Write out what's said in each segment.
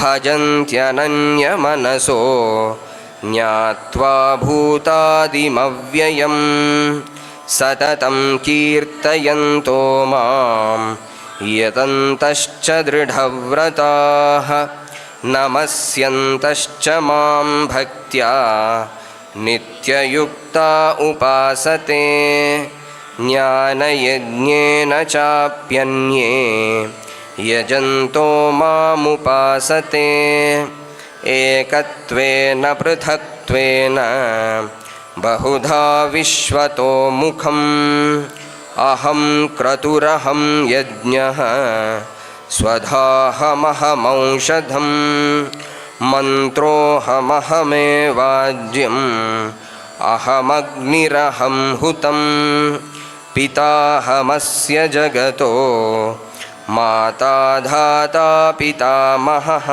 भजन्त्यनन्यमनसो ज्ञात्वा भूतादिमव्ययं सततं कीर्तयन्तो मां यतन्तश्च दृढव्रताः नमस्यन्तश्च मां भक्त्या नित्ययुक्ता उपासते ज्ञानयज्ञेन चाप्यन्ये यजन्तो मामुपासते एकत्वेन पृथक्त्वेन बहुधा विश्वतो मुखम् अहं क्रतुरहं यज्ञः स्वधाहमहमौषधम् मन्त्रोऽहमहमेवाज्यम् अहमग्निरहं हुतं पिताहमस्य जगतो माता धाता पितामहः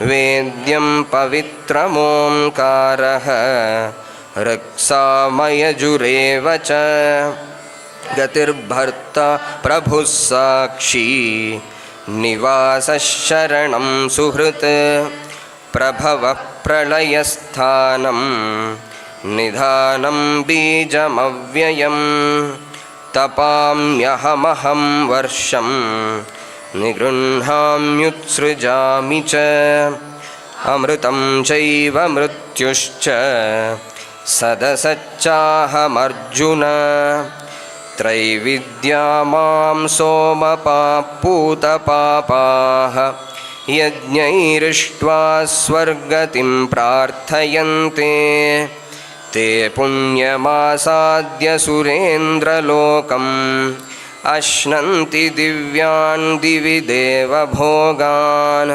वेद्यं पवित्रमोङ्कारः ऋक्सामयजुरेव च गतिर्भर्ता प्रभुः साक्षी निवासः शरणं सुहृत् प्रभवः प्रलयस्थानं निधानं बीजमव्ययं तपाम्यहमहं वर्षं निगृह्णाम्युत्सृजामि च अमृतं चैव मृत्युश्च सदसच्चाहमर्जुन त्रैविद्या मां सोमपापूतपापाः यज्ञैरिष्ट्वा स्वर्गतिं प्रार्थयन्ते ते पुण्यमासाद्य सुरेन्द्रलोकम् अश्नन्ति दिव्यान् दिवि देवभोगान्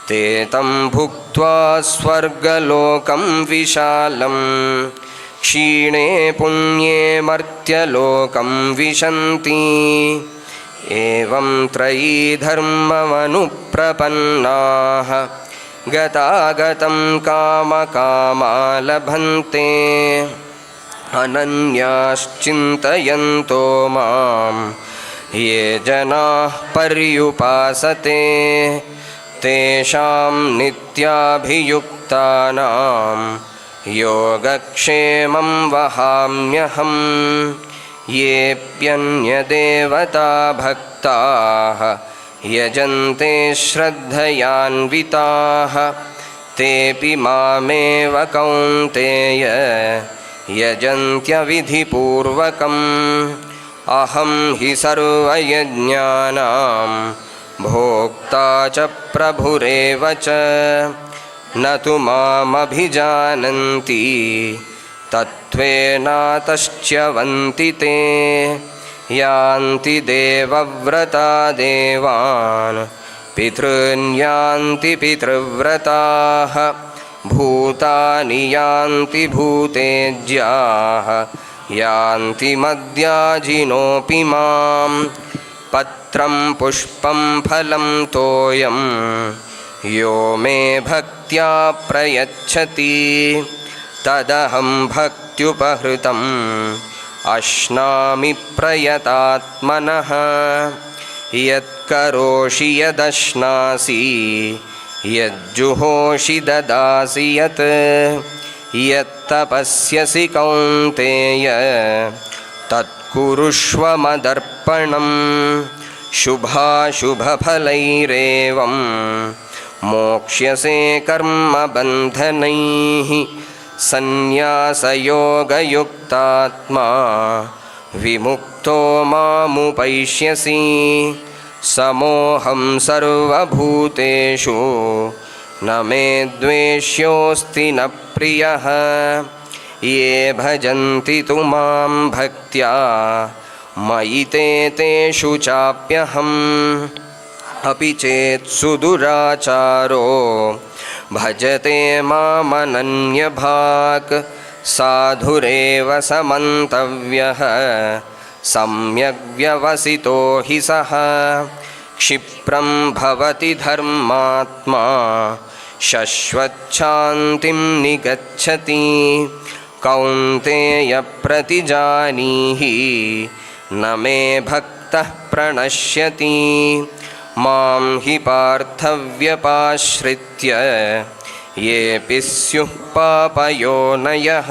ते तं भुक्त्वा स्वर्गलोकं विशालं क्षीणे पुण्ये मर्त्यलोकं विशन्ति एवं त्रयी धर्ममनुप्रपन्नाः गतागतं कामकामा लभन्ते अनन्याश्चिन्तयन्तो मां ये जनाः पर्युपासते तेषां नित्याभियुक्तानां योगक्षेमं वहाम्यहम् येऽप्यन्यदेवता भक्ताः यजन्ते श्रद्धयान्विताः तेऽपि मामेव कौन्तेय यजन्त्यविधिपूर्वकम् अहं हि सर्वयज्ञानां भोक्ता च प्रभुरेव च न तु मामभिजानन्ति तत्त्वेनातश्च्यवन्ति ते यान्ति देवव्रता देवान् पितॄन् यान्ति पितृव्रताः भूतानि यान्ति भूतेज्याः यान्ति मद्याजिनोऽपि मां पत्रं पुष्पं फलं तोयं यो मे भक्त्या प्रयच्छति तदहं भक्त्युपहृतम् अश्नामि प्रयतात्मनः यत्करोषि यदश्नासि यज्जुहोषि ददासि यत् यत्तपस्यसि कौन्तेय तत्कुरुष्व मदर्पणम् शुभाशुभफलैरेवं मोक्ष्यसे कर्मबन्धनैः सन्न्यासयोगयुक्तात्मा विमुक्तो मामुपैष्यसि समोऽहं सर्वभूतेषु न मे द्वेष्योऽस्ति न प्रियः ये भजन्ति तु मां भक्त्या मयि ते तेषु चाप्यहम् अपि चेत् सुदुराचारो भजते मामनन्यभाक् साधुरेव समन्तव्यः सम्यग्व्यवसितो हि सः क्षिप्रं भवति धर्मात्मा शश्वच्छान्तिं निगच्छति कौन्तेय प्रतिजानीहि न मे भक्तः प्रणश्यति मां हि पार्थव्यपाश्रित्य येऽपि स्युः पापयोनयः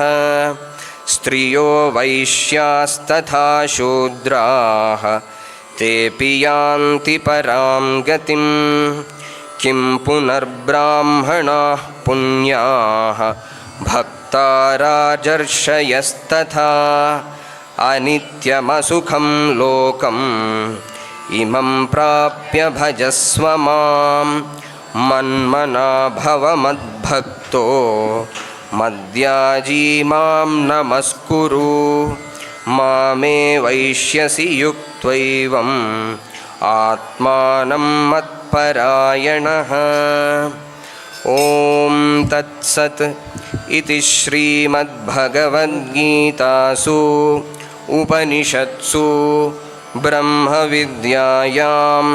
स्त्रियो वैश्यास्तथा शूद्राः तेऽपि यान्ति परां गतिं किं पुनर्ब्राह्मणाः पुण्याः भक्ता राजर्षयस्तथा अनित्यमसुखं लोकम् इमं प्राप्य भजस्व मां मन्मना भव मद्भक्तो मद्याजी मां नमस्कुरु मामे वैष्यसि युक्त्वैवम् आत्मानं मत्परायणः। ॐ तत्सत् इति श्रीमद्भगवद्गीतासु उपनिषत्सु ब्रह्मविद्यायां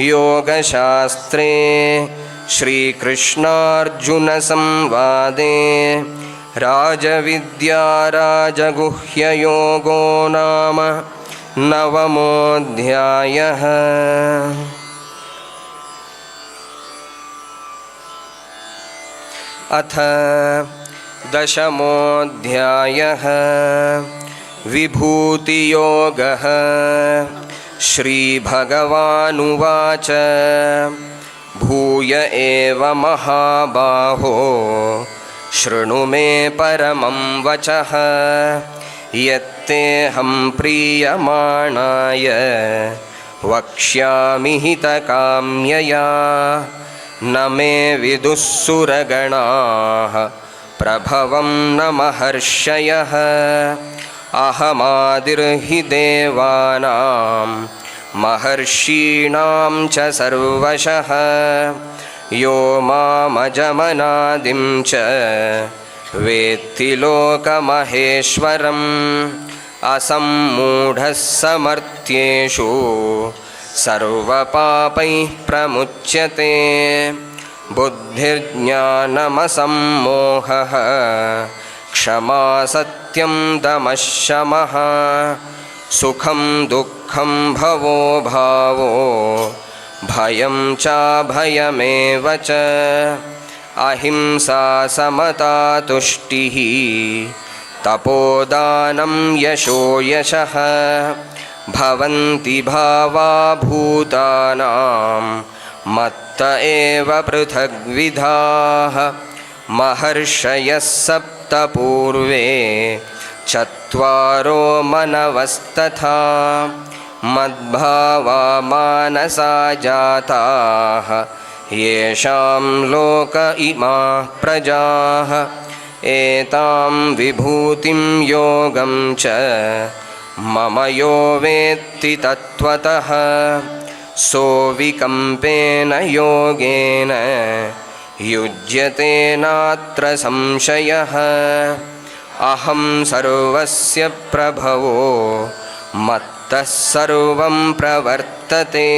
योगशास्त्रे श्रीकृष्णार्जुनसंवादे राजविद्या राजगुह्ययोगो नाम नवमोऽध्यायः। अथ दशमोऽध्यायः विभूतियोगः। श्रीभगवानुवाच भूय एव महाबाहो शृणु मे परमं वचः यत्तेऽहं प्रीयमाणाय वक्ष्यामि हितकाम्यया न मे विदुः सुरगणाः प्रभवं न महर्षयः अहमादिर्हि देवानां महर्षीणां च सर्वशः यो मामजमनादिं च वेत्ति लोकमहेश्वरम् असम्मूढः समर्थ्येषु सर्वपापैः प्रमुच्यते बुद्धिर्ज्ञानमसम्मोहः क्षमा सत्यं दमः शमः सुखं दुःखं भवो भावो भयं चाभयमेव च अहिंसा समता तुष्टिः तपोदानं यशो यशः भवन्ति भावा भूतानां मत्त एव पृथग्विधाः महर्षयः सप्त पूर्वे चत्वारो मनवस्तथा मद्भावा मानसा जाताः येषां लोक इमाः प्रजाः एतां विभूतिं योगं च मम यो वेत्ति तत्त्वतः सोऽविकम्पेन योगेन युज्यते नात्र संशयः अहं सर्वस्य प्रभवो मत्तः सर्वं प्रवर्तते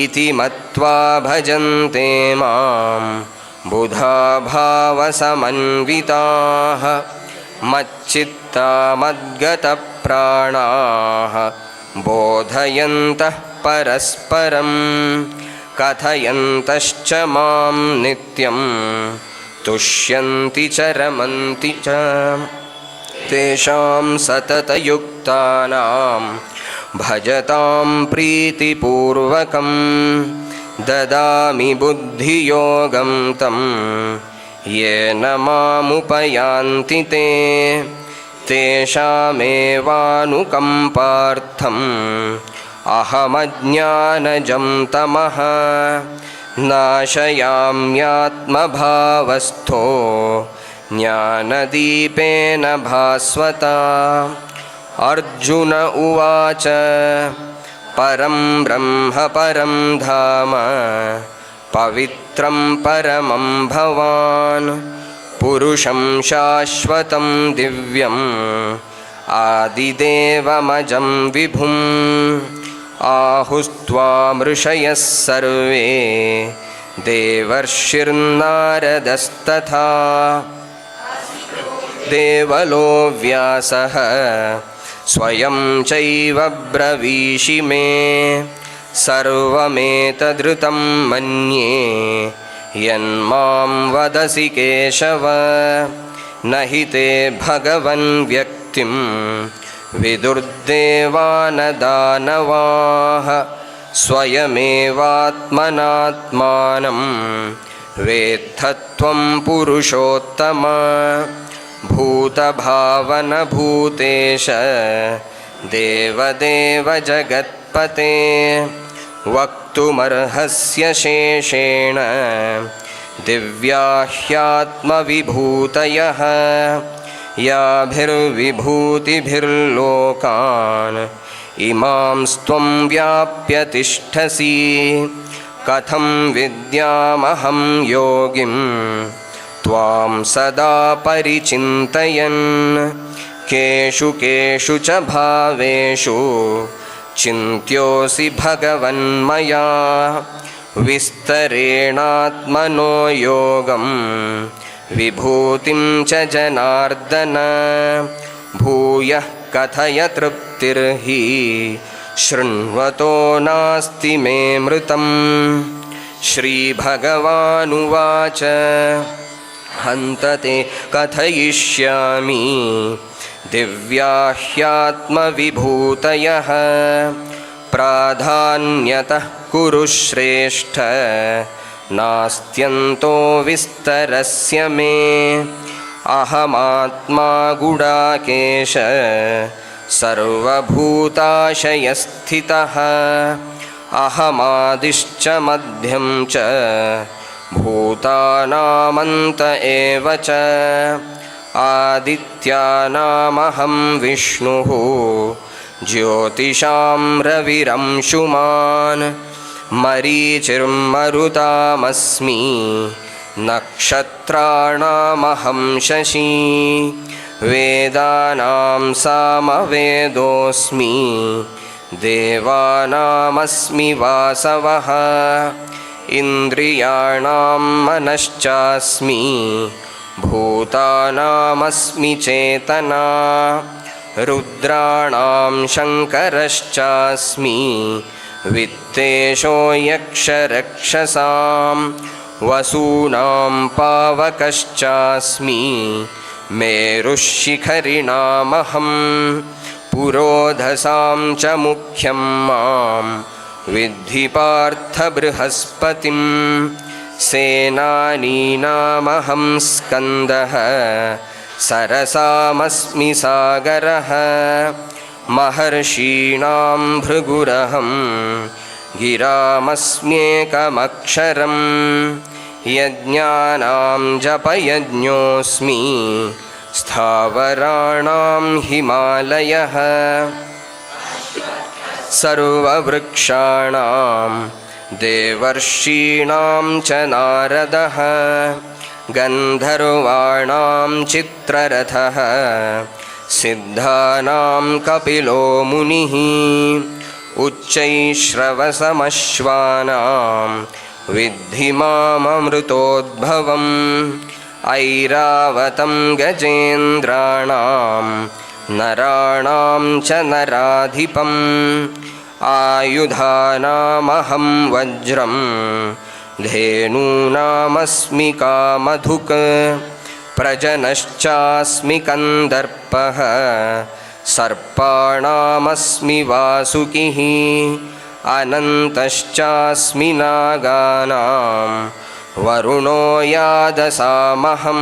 इति मत्वा भजन्ते मां बुधा भावसमन्विताः मच्चित्ता मद्गतप्राणाः बोधयन्तः परस्परं कथयन्तश्च मां नित्यं तुष्यन्ति च रमन्ति च तेषां सततयुक्तानां भजतां प्रीतिपूर्वकं ददामि बुद्धियोगं तं येन मामुपयान्ति ते तेषामेवानुकम्पार्थम् अहमज्ञानजं तमः नाशयाम्यात्मभावस्थो ज्ञानदीपेन भास्वता। अर्जुन उवाच परं ब्रह्म परं धाम पवित्रं परमं भवान् पुरुषं शाश्वतं दिव्यम् आदिदेवमजं विभुम् आहुस्त्वामृषयः सर्वे देवर्षिर्नारदस्तथा देवलो व्यासः स्वयं चैव ब्रवीषि मे सर्वमेतदृतं मन्ये यन्मां वदसि केशव न हि ते भगवन् व्यक्तिं विदुर्देवानदानवाः स्वयमेवात्मनात्मानं वेत्थत्वं पुरुषोत्तम भूतभावनभूतेश देवदेव जगत्पते वक्तुमर्हस्य शेषेण दिव्या ह्यात्मविभूतयः याभिर्विभूतिभिर्लोकान् इमांस्त्वं व्याप्य तिष्ठसि कथं विद्यामहं योगिं त्वां सदा परिचिन्तयन् केषु केषु च भावेषु चिन्त्योऽसि भगवन्मया विस्तरेणात्मनो योगं विभूतिं च जनार्दन भूयः कथय तृप्तिर्हि शृण्वतो नास्ति मे मृतम्। श्रीभगवानुवाच हन्त ते कथयिष्यामि दिव्या ह्यात्मविभूतयः प्राधान्यतः कुरु श्रेष्ठ नास्त्यन्तो विस्तरस्य मे अहमात्मा गुडाकेश सर्वभूताशयस्थितः अहमादिश्च मध्यं च भूतानामन्त एव च आदित्यानामहं विष्णुः ज्योतिषां रविरंशुमान् मरीचिर्मरुतामस्मि नक्षत्राणामहं शशी वेदानां सामवेदोऽस्मि देवानामस्मि वासवः इन्द्रियाणां मनश्चास्मि भूतानामस्मि चेतना रुद्राणां शङ्करश्चास्मि वित्तेशो यक्षरक्षसां वसूनां पावकश्चास्मि मेरुशिखरिणामहं पुरोधसां च मुख्यं मां विद्धि पार्थ बृहस्पतिं सेनानीनामहं स्कन्दः सरसामस्मि सागरः महर्षीणां भृगुरहं गिरामस्म्येकमक्षरं यज्ञानां जपयज्ञोऽस्मि स्थावराणां हिमालयः सर्ववृक्षाणां देवर्षीणां च नारदः गन्धर्वाणां चित्ररथः सिद्धानां कपिलो मुनिः उच्चैश्रवसमश्वानां विद्धि माममृतोद्भवम् ऐरावतं गजेन्द्राणां नराणां च नराधिपम् आयुधानामहं वज्रं धेनूनामस्मि कामधुक् प्रजनश्चास्मि कन्दर्पः सर्पाणामस्मि वासुकिः अनन्तश्चास्मि नागानां वरुणो यादसामहं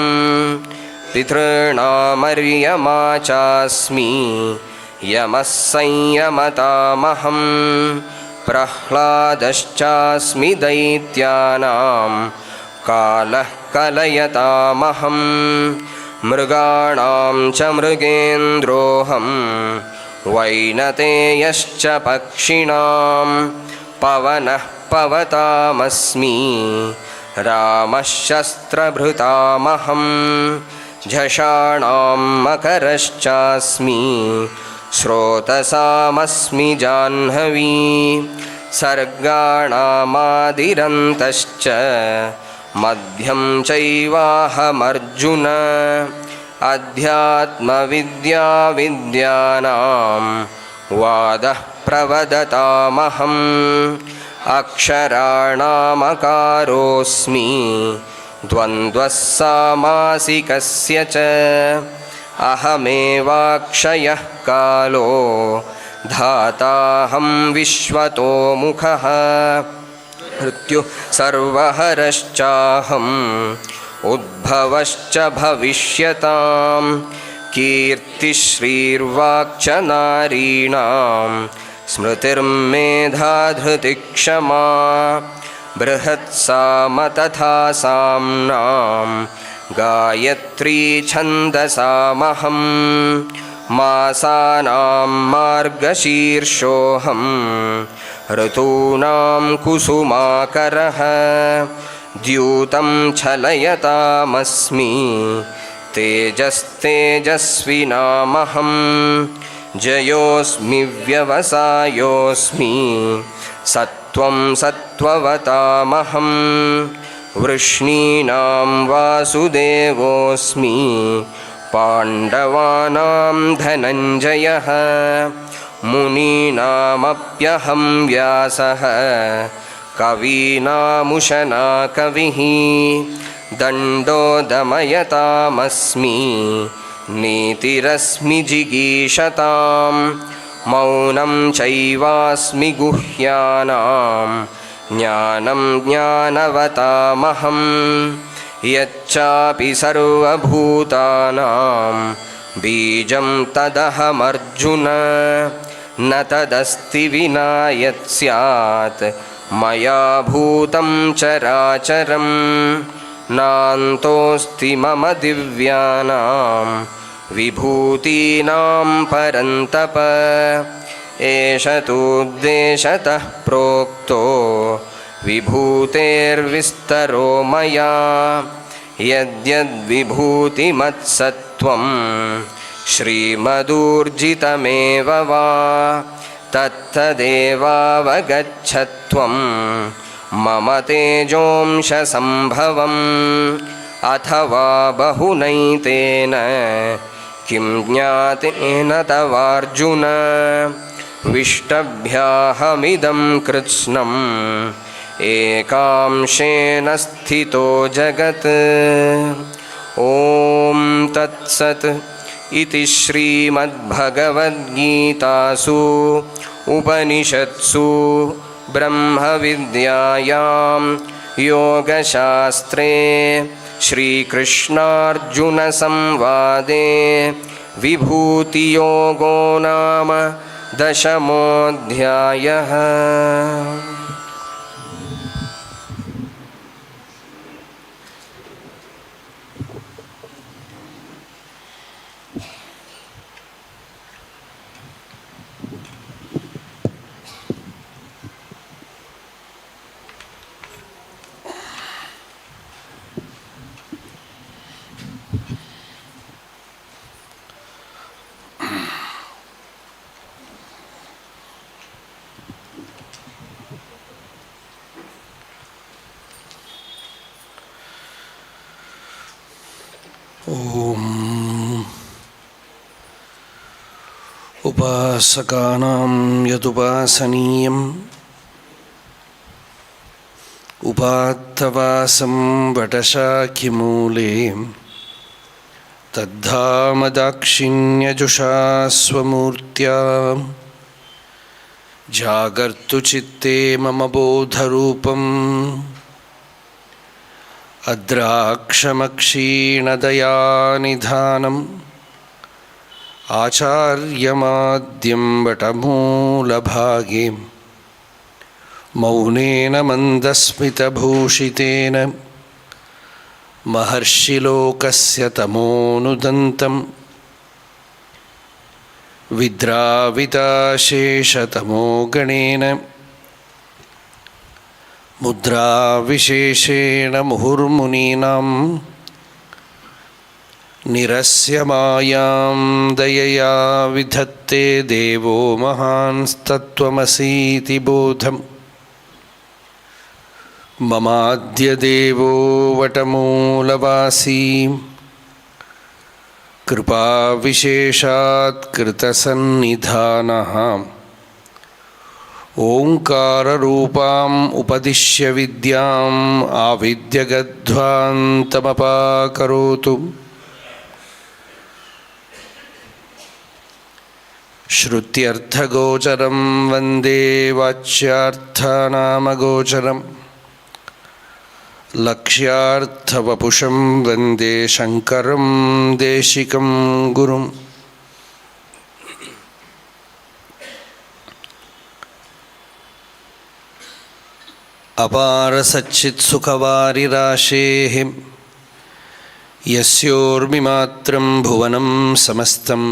पितॄणामर्यमा चास्मि यमः संयमतामहं प्रह्लादश्चास्मि दैत्यानां कालः कलयतामहं मृगाणां च मृगेन्द्रोऽहं वैनतेयश्च पक्षिणां पवनः पवतामस्मि रामः शस्त्रभृतामहं झषाणां मकरश्चास्मि स्रोतसामस्मि जाह्नवी सर्गाणामादिरन्तश्च मध्यं चैवाहमर्जुन अध्यात्मविद्या विद्यानां वादः प्रवदतामहम् अक्षराणामकारोऽस्मि द्वन्द्वः सामासिकस्य च अहमेवाक्षयः कालो धाताहं विश्वतो मुखः मृत्युः सर्वहरश्चाहम् उद्भवश्च भविष्यतां कीर्तिश्रीर्वाक्च नारीणां स्मृतिर्मेधा धृतिक्षमा बृहत्साम तथा साम्नां गायत्री छन्दसामहं मासानां मार्गशीर्षोऽहं ऋतूनां कुसुमाकरः द्यूतं छलयतामस्मि तेजस्तेजस्विनामहं जयोऽस्मि व्यवसायोऽस्मि सत्त्वं सत्त्ववतामहं वृष्णीनां वासुदेवोऽस्मि पाण्डवानां धनञ्जयः मुनीनामप्यहं व्यासः कवीनामुशना कविः दण्डो दमयतामस्मि नीतिरस्मि जिगीषतां मौनं चैवास्मि गुह्यानां ज्ञानं ज्ञानवतामहं यच्चापि सर्वभूतानां बीजं तदहमर्जुन न तदस्ति विना यत् स्यात् मया भूतं चराचरं नान्तोऽस्ति मम दिव्यानां विभूतीनां परन्तप एष तोद्देशतः प्रोक्तो विभूतेर्विस्तरो मया यद्यद्विभूतिमत्सत्त्वं श्रीमदूर्जितमेव वा तत्तदेवावगच्छत्वं मम तेजोंशसम्भवम् अथवा बहुनैतेन किं ज्ञातेन तवार्जुन विष्टभ्याहमिदं कृत्स्नम् एकांशेन स्थितो जगत् ॐ तत्सत् इति श्रीमद्भगवद्गीतासु उपनिषत्सु ब्रह्मविद्यायां योगशास्त्रे श्रीकृष्णार्जुनसंवादे विभूतियोगो नाम 10मोऽध्यायः। उपासकानां यदुपासनीयम् उपात्तवासं वटशाखिमूले तद्धाम दाक्षिण्यजुषा स्वमूर्त्या जागर्तु चित्ते मम बोधरूपम् अद्राक्षमक्षीणदयानिधानम् आचार्यमाद्यं वटमूलभागे मौनेन मन्दस्मितभूषितेन महर्षिलोकस्य तमोनुदन्तं विद्राविताशेषतमोगणेन मुद्राविशेषेण मुहुर्मुनीनां निरस्य मायां दयया विधत्ते देवो महांस्तत्त्वमसीति बोधम् ममाद्य देवो वटमूलवासी कृपाविशेषात् कृतसन्निधानः ಓಂಕಾರರೂಪಾಂ ಉಪದಿಶ್ಯ ವಿದ್ಯಾಂ ಆವಿದ್ಯಗಧ್ವಾಂತಮಪಾಕರೋತು. ಶ್ರುತ್ಯರ್ಥಗೋಚರಂ ವಂದೇ ವಾಚ್ಯಾರ್ಥನಾಮಗೋಚರಂ. ಲಕ್ಷ್ಯಾರ್ಥವಪುಷಂ ವಂದೇ ಶಂಕರಂ ದೇಶಿಕಂ ಗುರುಂ. ಅಪಾರ ಸಚ್ಚಿತ್ಸುಖವಾರಿರಾಶೇಃ ಯಸ್ಯೋರ್ಮಿಮಾತ್ರಂ ಭುವನಂ ಸಮಸ್ತಂ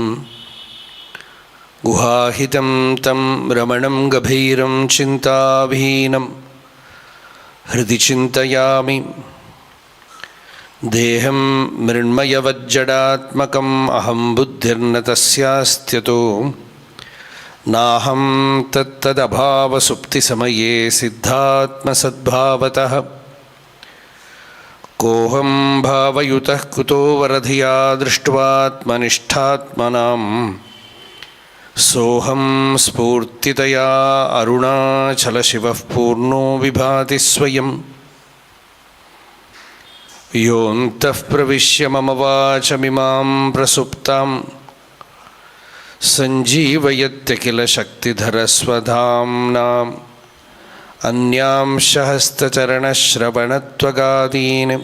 ಗುಹಾಹಿತಂ ತಂ ರಮಣಂ ಗಭೀರಂ ಚಿಂತಾಭೀನಂ ಹೃದಿ ಚಿಂತಯಾಮಿ. ದೇಹಂ ಮೃಣ್ಮಯವಜ್ಜಡಾತ್ಮಕಂ ಅಹಂ ಬುದ್ಧಿರ್ನ ತಸ್ಯಾಸ್ತ್ಯತೋ ನಾಹಂ ತತ್ತದಭಾವಸುಪ್ತಿಸಮಯೇ ಸಿದ್ಧಾತ್ಮಸದ್ಭಾವತಃ. ಕೋಹಂ ಭಾವಯುತಃ ಕುತೋ ವರಧಿಯಾ ದೃಷ್ಟ್ವಾತ್ಮನಿಷ್ಠಾತ್ಮನಾಂ. ಸೋಹಂ ಸ್ಫೂರ್ತಿತಯಾ ಅರುಣಾಚಲಶಿವಃ ಪೂರ್ಣೋ ವಿಭಾತಿ ಸ್ವಯಂ. ಯೋऽन्तಃ ಪ್ರವಿಶ್ಯ ಮಮ ವಾಚಮಿಮಾಂ ಪ್ರಸುಪ್ತಾಂ ಸಂಜೀವಯತ್ಯಖಿಲ ಶಕ್ತಿಧರಸ್ವಧಾಮ್ನಾ. ಅನ್ಯಾಂಶ ಹಸ್ತಚರಣಶ್ರವಣತ್ವಗಾದೀನ್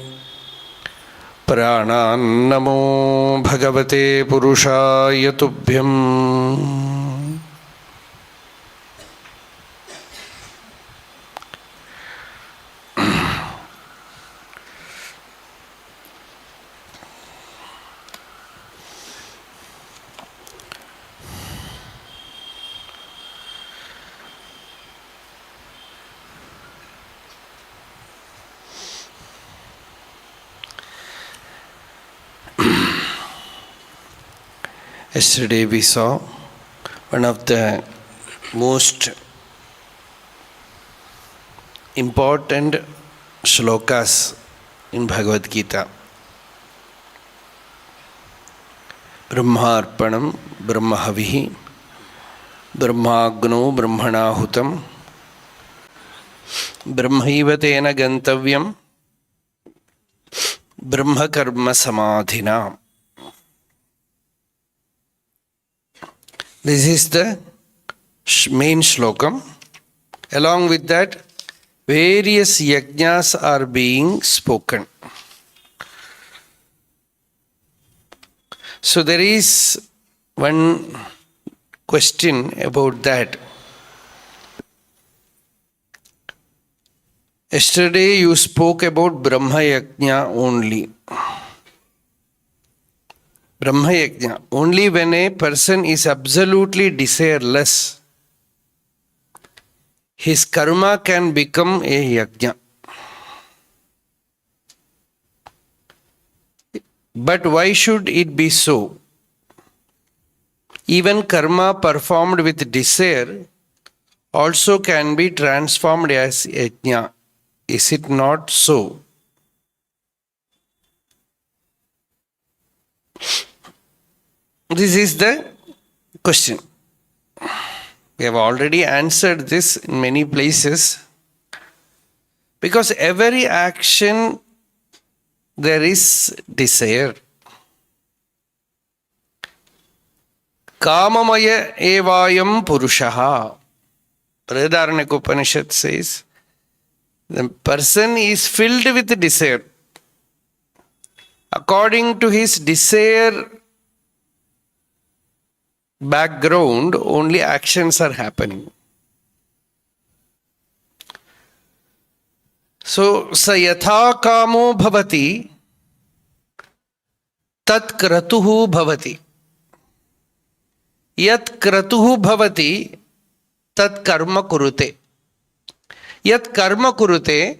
ಪ್ರಾಣಾನ್ನಮೋ ಭಗವತೆ ಪುರುಷಾಯ ತುಭ್ಯಂ. Yesterday we saw one of the most important shlokas in Bhagavad Gita. Brahmarpanam Brahmahavihi Brahmagno Brahmanahutam Brahmaiva tena gantavyam Brahmakarma-samadhina. This is the main shlokam. Along with that, various yajnas are being spoken. So there is one question about that. Yesterday you spoke about Brahma Yajna only. Brahma Yajna. Only when a person is absolutely desireless, his karma can become a yajna. But why should it be so? Even karma performed with desire also can be transformed as yajna. Is it not so? This is the question. We have already answered this in many places. Because every action there is desire. Kamamaya evayam purushaha. Parayanam says, the person is filled with desire. According to his desire background, only actions are happening. So, sa yatha kamo bhavati, tat kratuhu bhavati. Yat kratuhu bhavati, tat karma kurute. Yat karma kurute,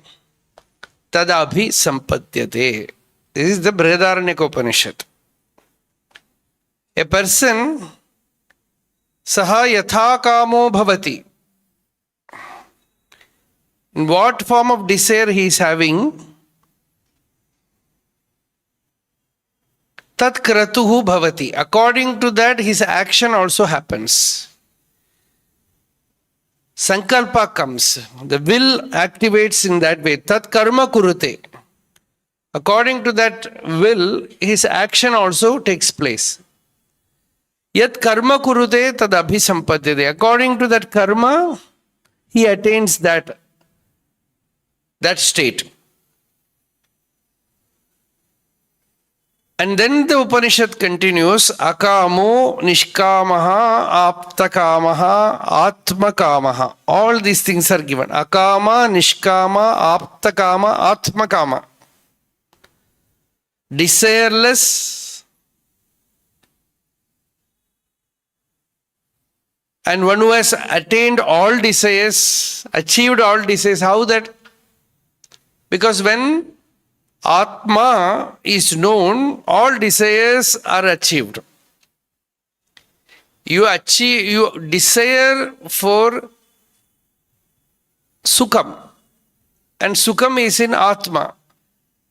tad abhi sampadyate. This is the Bhagavad. A person saha yatha kamo bhavati. In what form of desire he is having, tat kratuhu bhavati. According to that, his action also happens. Sankalpa comes. The will activates in that way. Tat karma kurute. According to that will, his action also takes place. Yat karma kurute tad abhisampadhyate. According to that karma, he attains that state. And then the Upanishad continues, akamo, nishkamaha, aptakamaha, atmakamaha. All these things are given. Akama, nishkama, aptakama, atmakama. Desireless and one who has attained all desires, achieved all desires. How that? Because when Atma is known, all desires are achieved. You desire for Sukham, and Sukham is in Atma.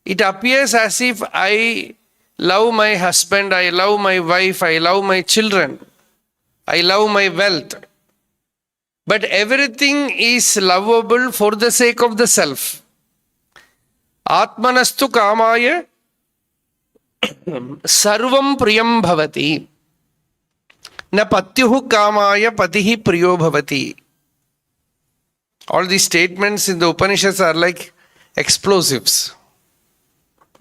It appears as if I love my husband, I love my wife, I love my children, I love my wealth. But everything is lovable for the sake of the self. Atmanastu kamaya sarvam priyam bhavati. Na patyuhu kamaya patihi priyo bhavati. All these statements in the Upanishads are like explosives.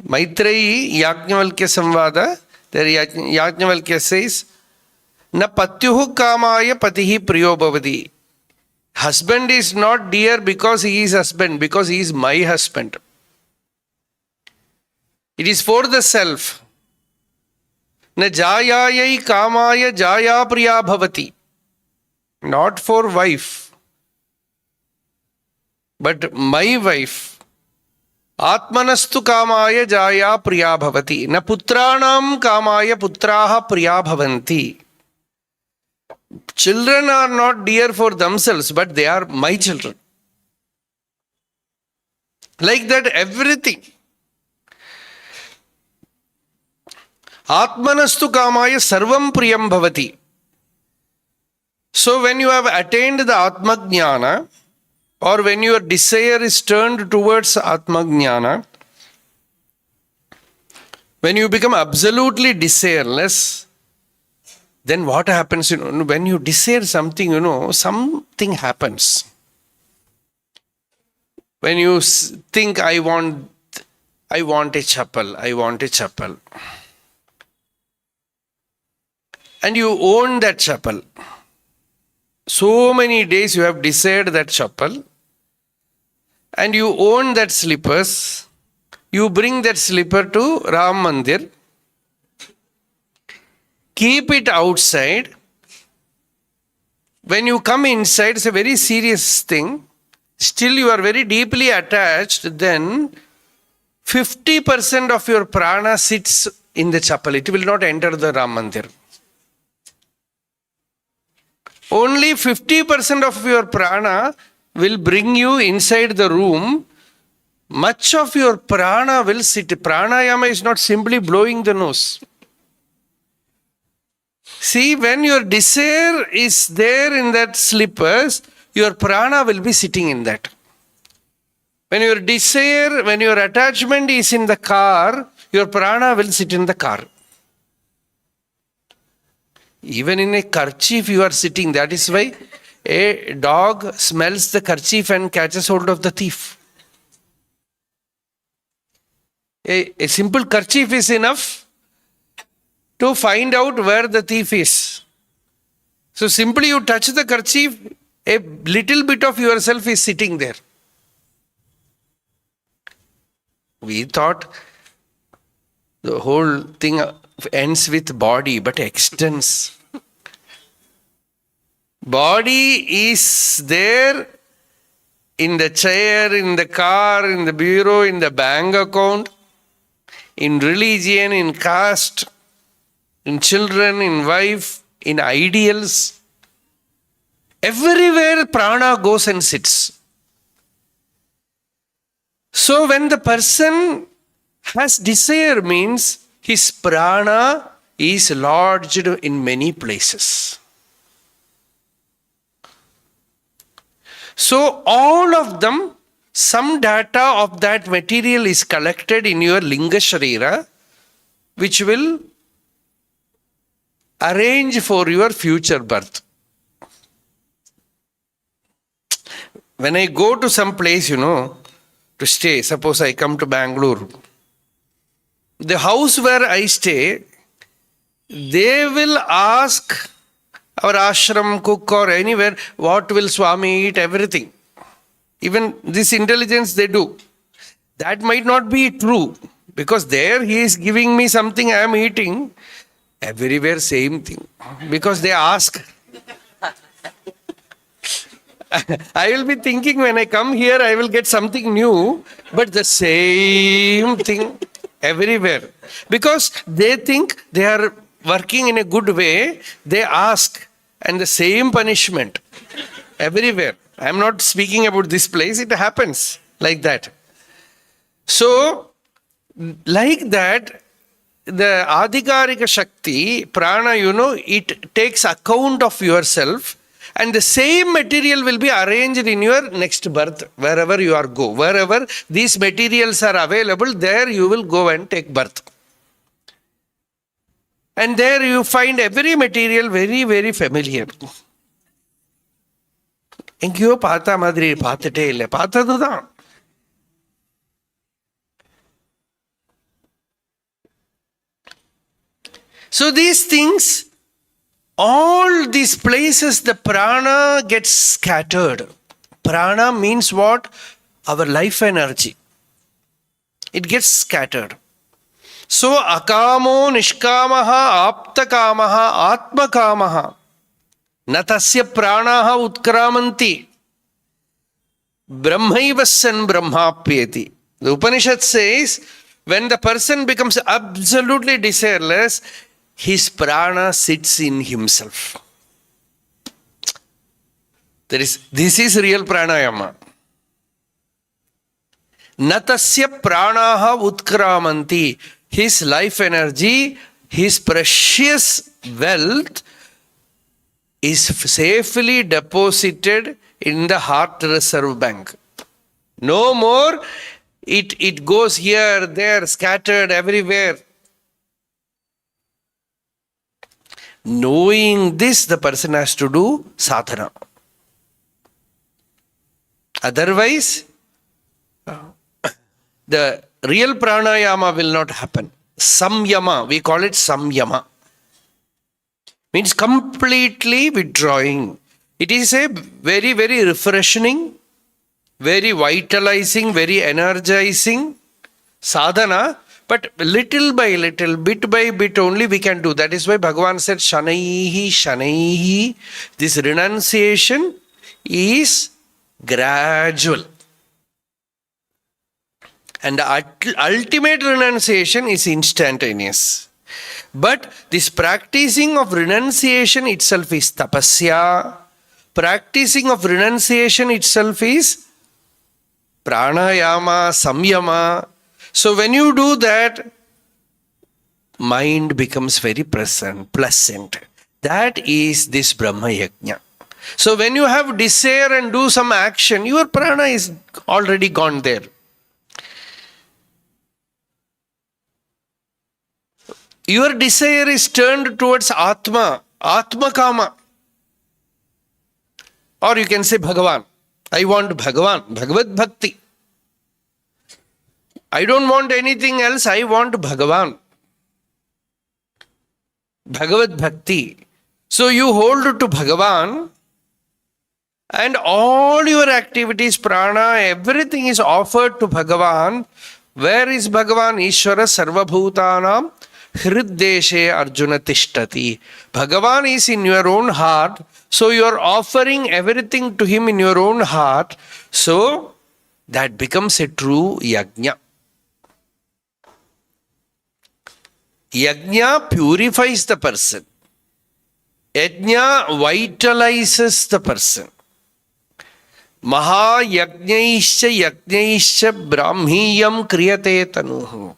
Maitreyi Yajnavalkya Samvada, there Yajnavalkya says, Na patyuhu kamaya patihi priyo bhavati. Husband is not dear because he is husband, because he is my husband. It is for the self. Na jayayai kamaya jaya priya bhavati. Not for wife, but my wife. Atmanastu kamaya jaya priya bhavati. Na putranam kamaya putraha priya bhavanti. Children are not dear for themselves, but they are my children. Like that, everything. Atmanastu kamaya sarvam priyam bhavati. So when you have attained the Atma Jnana, or when your desire is turned towards Atma Jnana, when you become absolutely desireless, then what happens? When you desire something, something happens. When you think, I want a chapel, I want a chapel. And you own that chapel. So many days you have desired that chapel. And you own that slippers. You bring that slipper to Ram Mandir. Keep it outside. When you come inside, it's a very serious thing. Still you are very deeply attached. Then 50% of your prana sits in the chapel. It will not enter the Ram Mandir. Only 50% of your prana will bring you inside the room. Much of your prana will sit. Pranayama is not simply blowing the nose. See, when your desire is there in that slippers, your prana will be sitting in that. When your desire, when your attachment is in the car, your prana will sit in the car. Even in a kerchief you are sitting. That is why a dog smells the kerchief and catches hold of the thief. A simple kerchief is enough to find out where the thief is. So simply you touch the kerchief, a little bit of yourself is sitting there. We thought the whole thing ends with body, but extends. Body is there in the chair, in the car, in the bureau, in the bank account, in religion, in caste, in children, in wife, in ideals. Everywhere prana goes and sits. So when the person has desire, means his prana is lodged in many places. So all of them, some data of that material is collected in your Linga Sharira, which will arrange for your future birth. When I go to some place, to stay, suppose I come to Bangalore, the house where I stay, they will ask our ashram cook or anywhere, what will Swami eat, everything. Even this intelligence they do. That might not be true, because there he is giving me something I am eating. Everywhere same thing. Because they ask. I will be thinking when I come here I will get something new, but the same thing everywhere. Because they think they are working in a good way, they ask, and the same punishment everywhere. I am not speaking about this place, it happens like that. So, like that, the Adhikarika Shakti, prana, it takes account of yourself, and the same material will be arranged in your next birth, wherever you are go. Wherever these materials are available, there you will go and take birth. And there you find every material very, very familiar. எங்கேயோ பார்த்த மாதிரி பார்த்துட்டே இல்லை, பார்த்ததுதான். So these things, all these places, the prana gets scattered. Prana means what? Our life energy. It gets scattered. So akamo nishkamaha aptakamaha atmakamaha na tasya pranaha utkramanti brahmaivassan brahmapyeti. The Upanishad says, when the person becomes absolutely desireless, his prana sits in himself. This is real pranayama. Natasya pranaha utkramanti. His life energy, his precious wealth is safely deposited in the heart reserve bank. No more it goes here, there, scattered everywhere. Knowing this, the person has to do sadhana. Otherwise, the real pranayama will not happen. Samyama, we call it samyama. Means completely withdrawing. It is a very, very refreshing, very vitalizing, very energizing sadhana, but little by little, bit by bit only we can do. That is why Bhagavan said, Shanaihi, Shanaihi. This renunciation is gradual. And the ultimate renunciation is instantaneous. But this practicing of renunciation itself is tapasya. Practicing of renunciation itself is pranayama, samyama. So when you do that, mind becomes very pleasant. That is this Brahma Yajna. So when you have desire and do some action, your prana is already gone there. Your desire is turned towards Atma, Atma Kama. Or you can say Bhagavan. I want Bhagavan, Bhagavad Bhakti. I don't want anything else, I want Bhagavan. Bhagavad Bhakti. So you hold to Bhagavan, and all your activities, prana, everything is offered to Bhagavan. Where is Bhagavan? Ishvara Sarvabhutanam Hriddeshe Arjuna Tishtati. Bhagavan is in your own heart, so you are offering everything to him in your own heart. So that becomes a true yajna. Yajna purifies the person. Yajna vitalizes the person. Maha yajnaischa brahmiyam kriyate tanuhu.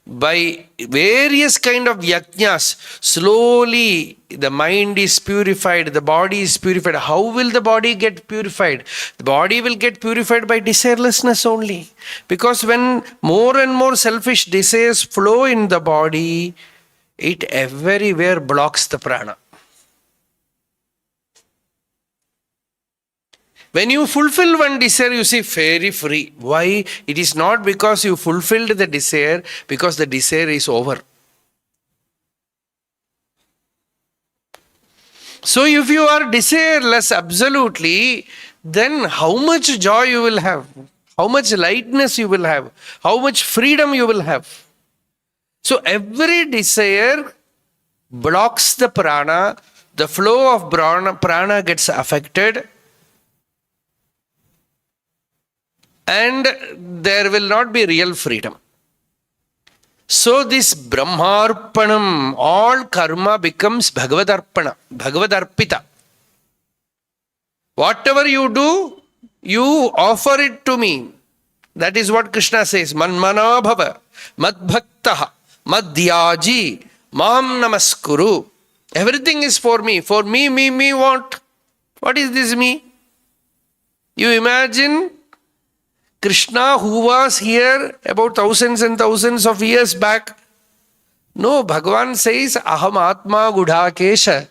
by various kind of yajnas, slowly the mind is purified, the body is purified. How will the body get purified? The body will get purified by desirelessness only. Because when more and more selfish desires flow in the body, it everywhere blocks the prana. When you fulfill one desire, you see very free. Why? It is not because you fulfilled the desire, because the desire is over. So if you are desireless absolutely, then how much joy you will have, how much lightness you will have, how much freedom you will have. So every desire blocks the prana, the flow of prana gets affected, and there will not be real freedom. So this Brahmarpanam, all karma becomes Bhagavadarpana, Bhagavadarpita. Whatever you do, you offer it to me. That is what Krishna says. Manmana bhava, madbhaktaha, madhyaji, mam namaskuru. Everything is for me. For me, what? What is this me? You imagine Krishna, who was here about thousands and thousands of years back. No, Bhagavan says, Aham Atma Gudhakesha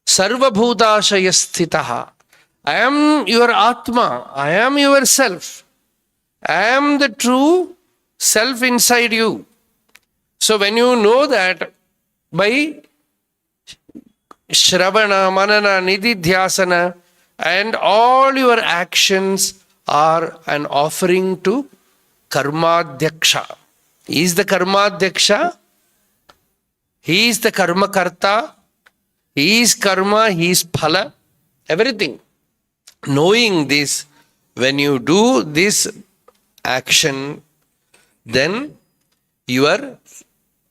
Sarva Bhutashaya Sthitaha. I am your Atma. I am yourself. I am the true self inside you. So when you know that by Shravana, Manana, Nididhyasana and all your actions are an offering to Karmadhyaksha. He is the Karmadhyaksha. He is the Karma Karta. He is Karma. He is Phala. Everything. Knowing this, when you do this action, then your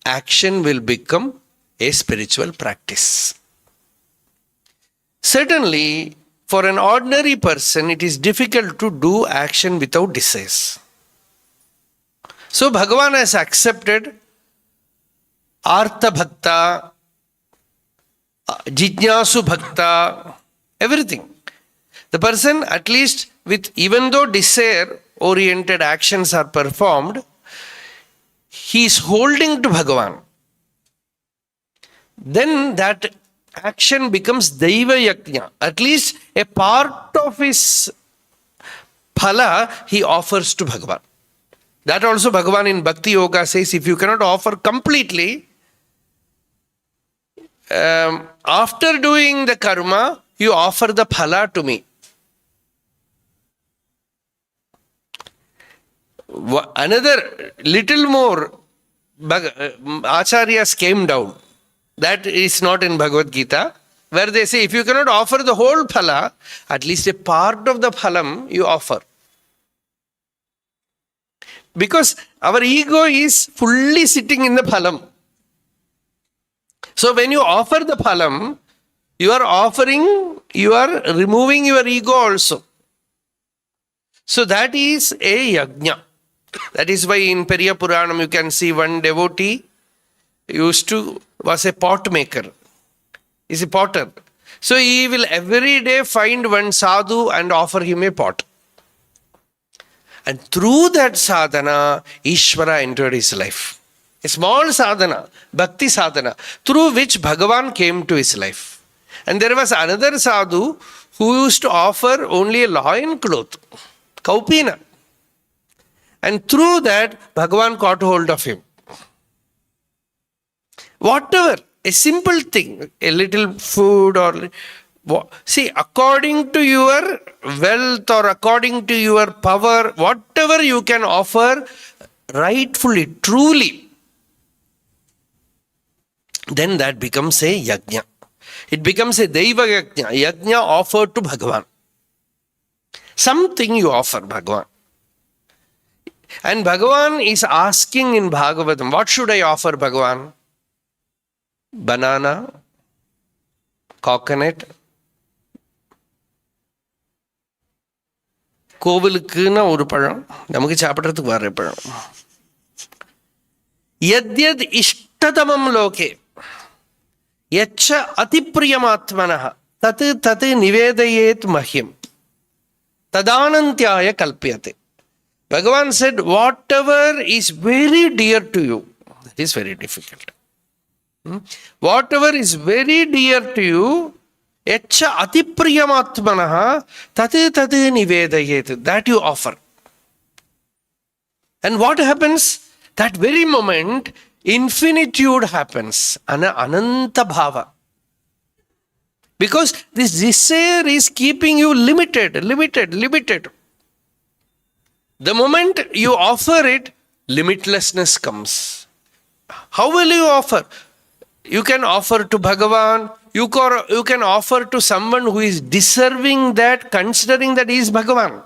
action will become a spiritual practice. Certainly, for an ordinary person, it is difficult to do action without desires. So Bhagavan has accepted Artha Bhakta, Jijnasu Bhakta, everything. The person, at least with, even though desire-oriented actions are performed, he is holding to Bhagavan. Then that action becomes Daiva Yajna. At least a part of his phala he offers to Bhagavan. That also Bhagavan in Bhakti Yoga says, if you cannot offer completely, after doing the karma, you offer the phala to me. Another little more, Acharyas came down. That is not in Bhagavad Gita, where they say, if you cannot offer the whole phala, at least a part of the phalam you offer. Because our ego is fully sitting in the phalam. So when you offer the phalam, you are removing your ego also. So that is a yajna. That is why in Periya Puranam you can see one devotee was a pot maker. He's a potter. So he will every day find one sadhu and offer him a pot. And through that sadhana, Ishvara entered his life. A small sadhana, bhakti sadhana, through which Bhagavan came to his life. And there was another sadhu who used to offer only a loin cloth, kaupina. And through that, Bhagavan caught hold of him. Whatever, a simple thing, a little food or... See, according to your wealth or according to your power, whatever you can offer rightfully, truly, then that becomes a yajna. It becomes a daiva yajna, yajna offered to Bhagavan. Something you offer Bhagavan. And Bhagavan is asking in Bhagavatam, what should I offer Bhagavan? Banana, coconut, கோவிலுக்குன்னா ஒரு பழம், நமக்கு சாப்பிட்றதுக்கு வர பழம். Yadyad ishtatamam loke yacha atipriyamatmanah tat nivedayet mahyam tadanantyaya kalpyate. Bhagavan said, whatever is very dear to you, that is very difficult. Whatever is very dear to you, yacha atipriyamatmanah tat nivedayet, that you offer. And what happens? That very moment, infinitude happens. Ananta bhava. Because this desire is keeping you limited. The moment you offer it, limitlessness comes. How will you offer? You can offer to Bhagavan. You can offer to someone who is deserving that, considering that he is Bhagavan.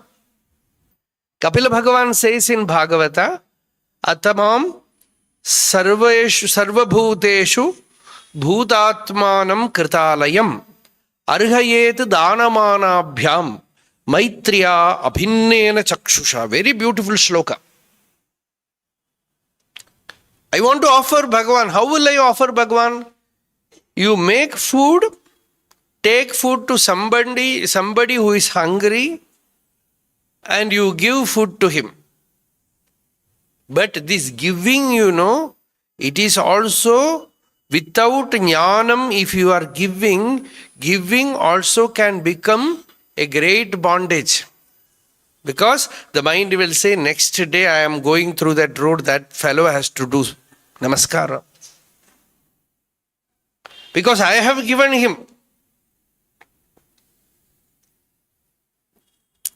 Kapila Bhagavan says in Bhagavata, Atamam sarvabhuteshu bhutatmanam kritalayam arhayet danamanabhyam maitriya abhinnena chakshusha. Very beautiful shloka. I want to offer Bhagavan. How will I offer Bhagavan? You make food, take food to somebody who is hungry, and you give food to him. But this giving, it is also without jnanam. If you are giving also can become a great bondage. Because the mind will say, next day I am going through that road, that fellow has to do namaskara. Because I have given him.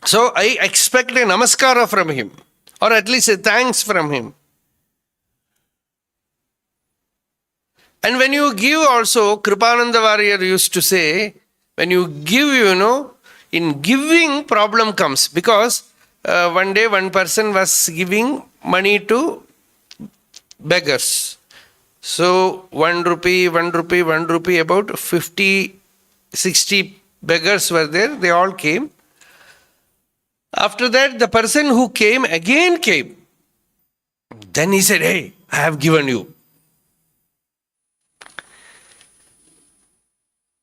So I expect a namaskara from him, or at least a thanks from him. And when you give also, Kripananda Warrior used to say, when you give, in giving problem comes. Because one day one person was giving money to beggars. So 1 rupee, about 50, 60 beggars were there. They all came. After that, the person who came again came. Then he said, hey, I have given you.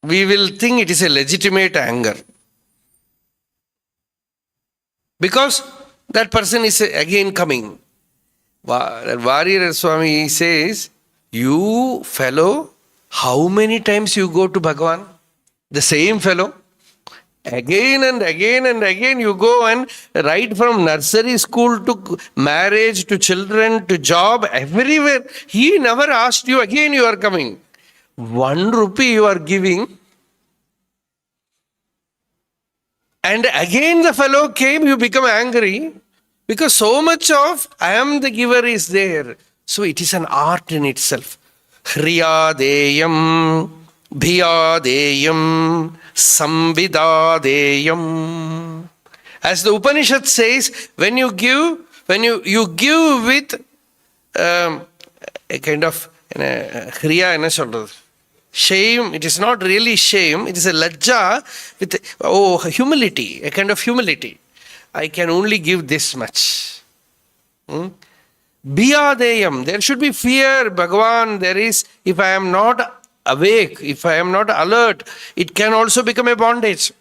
We will think it is a legitimate anger. Because that person is again coming. Warrior Swami says, you fellow, how many times you go to Bhagavan? The same fellow. Again and again you go, and right from nursery school to marriage to children to job, everywhere. He never asked you, again you are coming. 1 rupee you are giving. And again the fellow came, you become angry. Because so much of I am the giver is there. So it is an art in itself. Hriyadeyam, bhiyadeyam, samvidadeyam. As the Upanishad says, when you give with a kind of hriya, shame. It is not really shame. It is a lajja with humility, a kind of humility. I can only give this much. Bhiyadeyam. There should be fear. Bhagavan, there is, if I am not awake, if I am not alert, it can also become a bondage.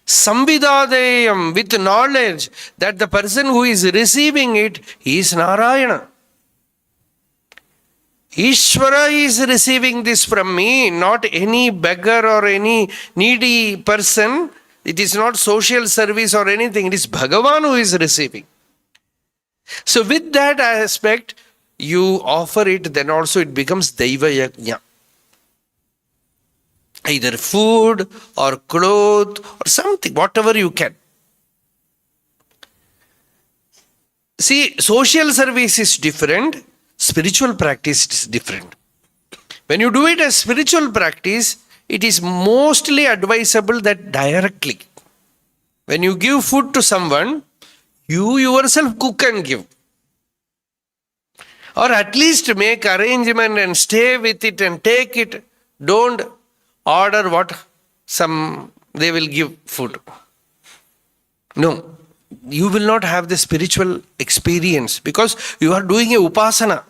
Samvidadeyam, with knowledge that the person who is receiving it, he is Narayana. Ishvara is receiving this from me, not any beggar or any needy person. It is not social service or anything. It is Bhagavan who is receiving. So with that aspect, you offer it, then also it becomes Daiva Yajna. Either food or cloth or something, whatever you can. See, social service is different, spiritual practice is different. When you do it as spiritual practice, it is mostly advisable that directly. When you give food to someone, you yourself cook and give. Or at least make arrangement and stay with it and take it. Don't order what they will give food. No. you will not have the spiritual experience because you are doing a upasana.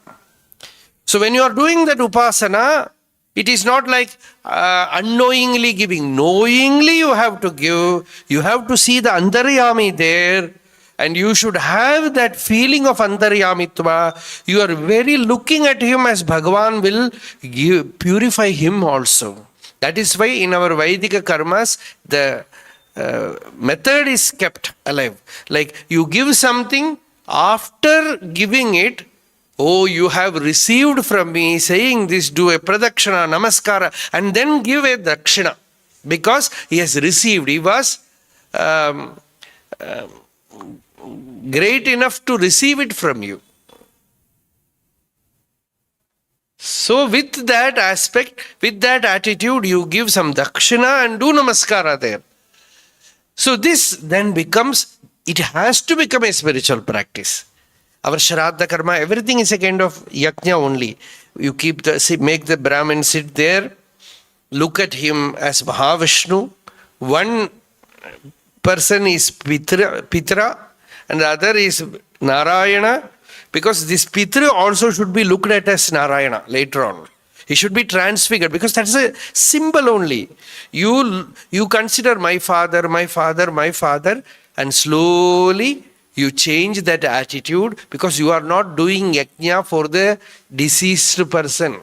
So when you are doing that upasana, it is not like unknowingly giving. Knowingly you have to give. You have to see the Antaryami there. And you should have that feeling of Antaryamitva. You are very looking at him as Bhagavan will purify him also. That is why in our Vaidika karmas, the method is kept alive. Like you give something, after giving it, oh, you have received from me, saying this, do a pradakshana, namaskara, and then give a dakshina. Because he has received, he was great enough to receive it from you. So with that aspect, with that attitude, you give some dakshina and do namaskara there. So this then becomes, it has to become a spiritual practice. Our Shraddha karma, everything is a kind of yajna only. You make the Brahmin sit there, look at him as Mahavishnu. One person is Pitra and the other is Narayana, because this Pitra also should be looked at as Narayana later on. He should be transfigured because that's a symbol only. You consider my father, my father, my father, and slowly you change that attitude because you are not doing yajna for the deceased person.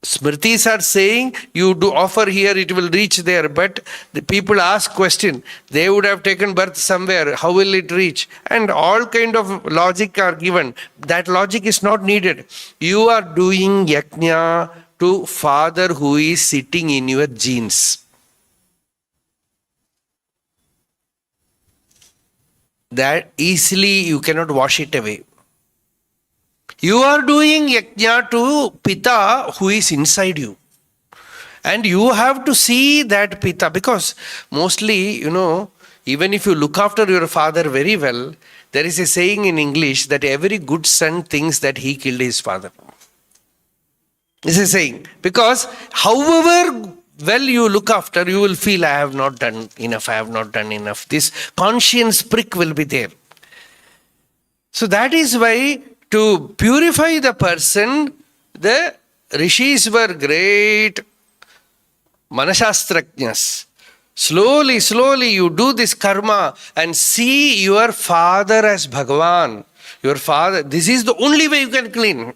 Smritis are saying you do offer here, it will reach there. But the people ask question, they would have taken birth somewhere, how will it reach? And all kind of logic are given. That logic is not needed. You are doing yajna to father who is sitting in your genes. That easily you cannot wash it away. You are doing yajna to Pita who is inside you. And you have to see that Pita, because mostly, even if you look after your father very well, there is a saying in English that every good son thinks that he killed his father. This is a saying. Because however well you look after, you will feel, I have not done enough, I have not done enough. This conscience prick will be there. So that is why, to purify the person, the rishis were great manasastrajnas. Slowly, slowly you do this karma and see your father as Bhagavan. Your father, this is the only way you can clean.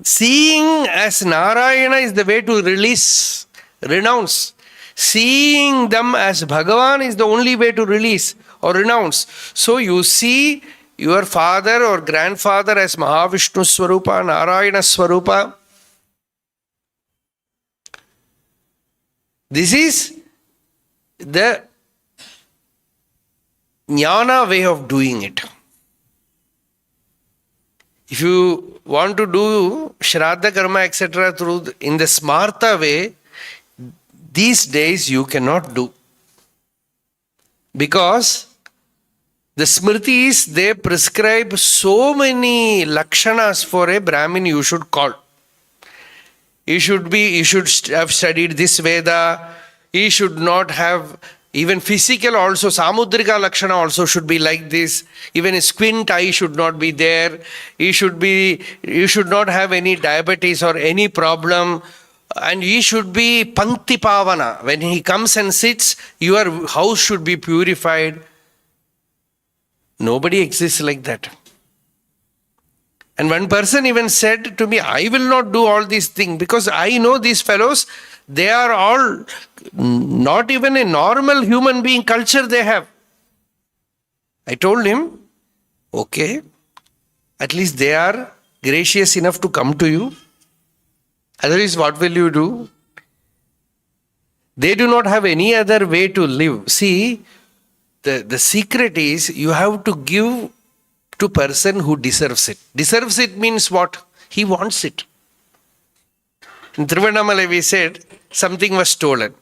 Seeing as Narayana is the way to release, renounce. Seeing them as Bhagavan is the only way to release or renounce. So you see your father or grandfather as Mahavishnu Swarupa, Narayana Swarupa. This is the jnana way of doing it. If you want to do Shraddha karma etc. in the smarta way, these days you cannot do. Because the Smritis, they prescribe so many lakshanas for a Brahmin you should call. You should have studied this Veda. He should not have, even physical also, Samudrika Lakshana also should be like this. Even a squint eye should not be there. You should not have any diabetes or any problem. And he should be Pankti Pavana. When he comes and sits, your house should be purified. Nobody exists like that. And one person even said to me, I will not do all these things because I know these fellows, they are all not even a normal human being culture they have. I told him, okay, at least they are gracious enough to come to you. Otherwise, what will you do? They do not have any other way to live. See, the secret is you have to give to person who deserves it. Deserves it means what? He wants it. In Thiruvannamalai we said something was stolen.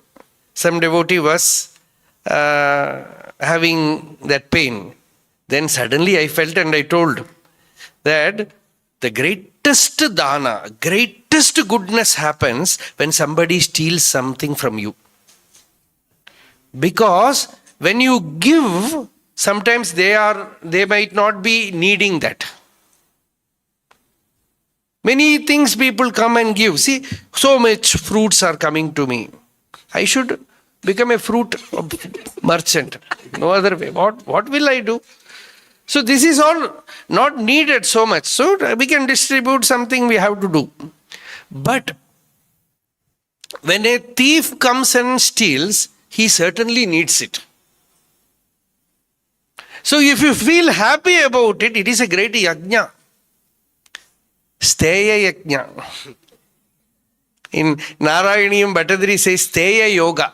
Some devotee was having that pain. Then suddenly I felt and I told that the greatest dana, greatest goodness happens when somebody steals something from you. Because when you give, sometimes they might not be needing that. Many things people come and give. See, so much fruits are coming to me. I should become a fruit merchant. No other way. What will I do? So this is all not needed so much. So we can distribute something we have to do. But when a thief comes and steals, he certainly needs it. So if you feel happy about it, it is a great yajna. Steya yajna. In Narayaniyam, Bhattadri says Steya yoga.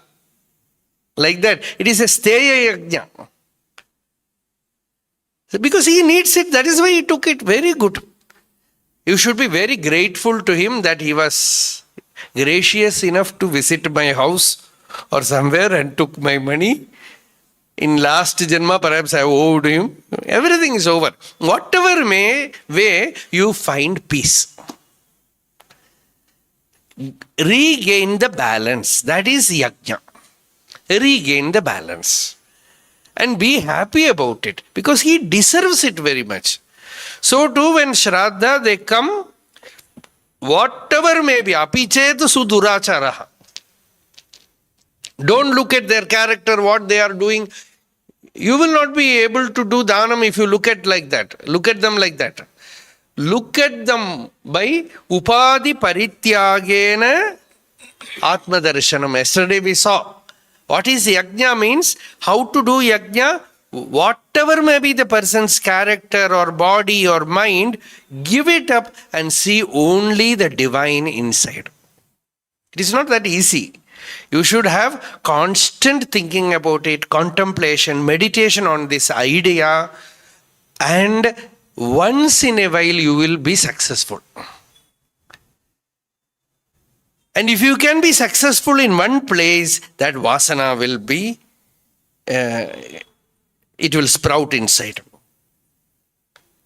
Like that. It is a Steya yajna. Because he needs it, that is why he took it. Very good. You should be very grateful to him that he was gracious enough to visit my house or somewhere and took my money. In last Janma, perhaps I owed him. Everything is over. Whatever way you find peace. Regain the balance. That is yajna. Regain the balance. And be happy about it. Because he deserves it very much. So too when Shraddha, they come, whatever may be, apichet suduracharaha. Don't look at their character, what they are doing. You will not be able to do dhanam if you look at like that. Look at them like that. Look at them by upadi parityagena atma darshanam. Yesterday we saw. What is yajna means? How to do yajna? Whatever may be the person's character or body or mind, give it up and see only the divine inside. It is not that easy. You should have constant thinking about it, contemplation, meditation on this idea, and once in a while you will be successful. And if you can be successful in one place, that vasana will be, it will sprout inside.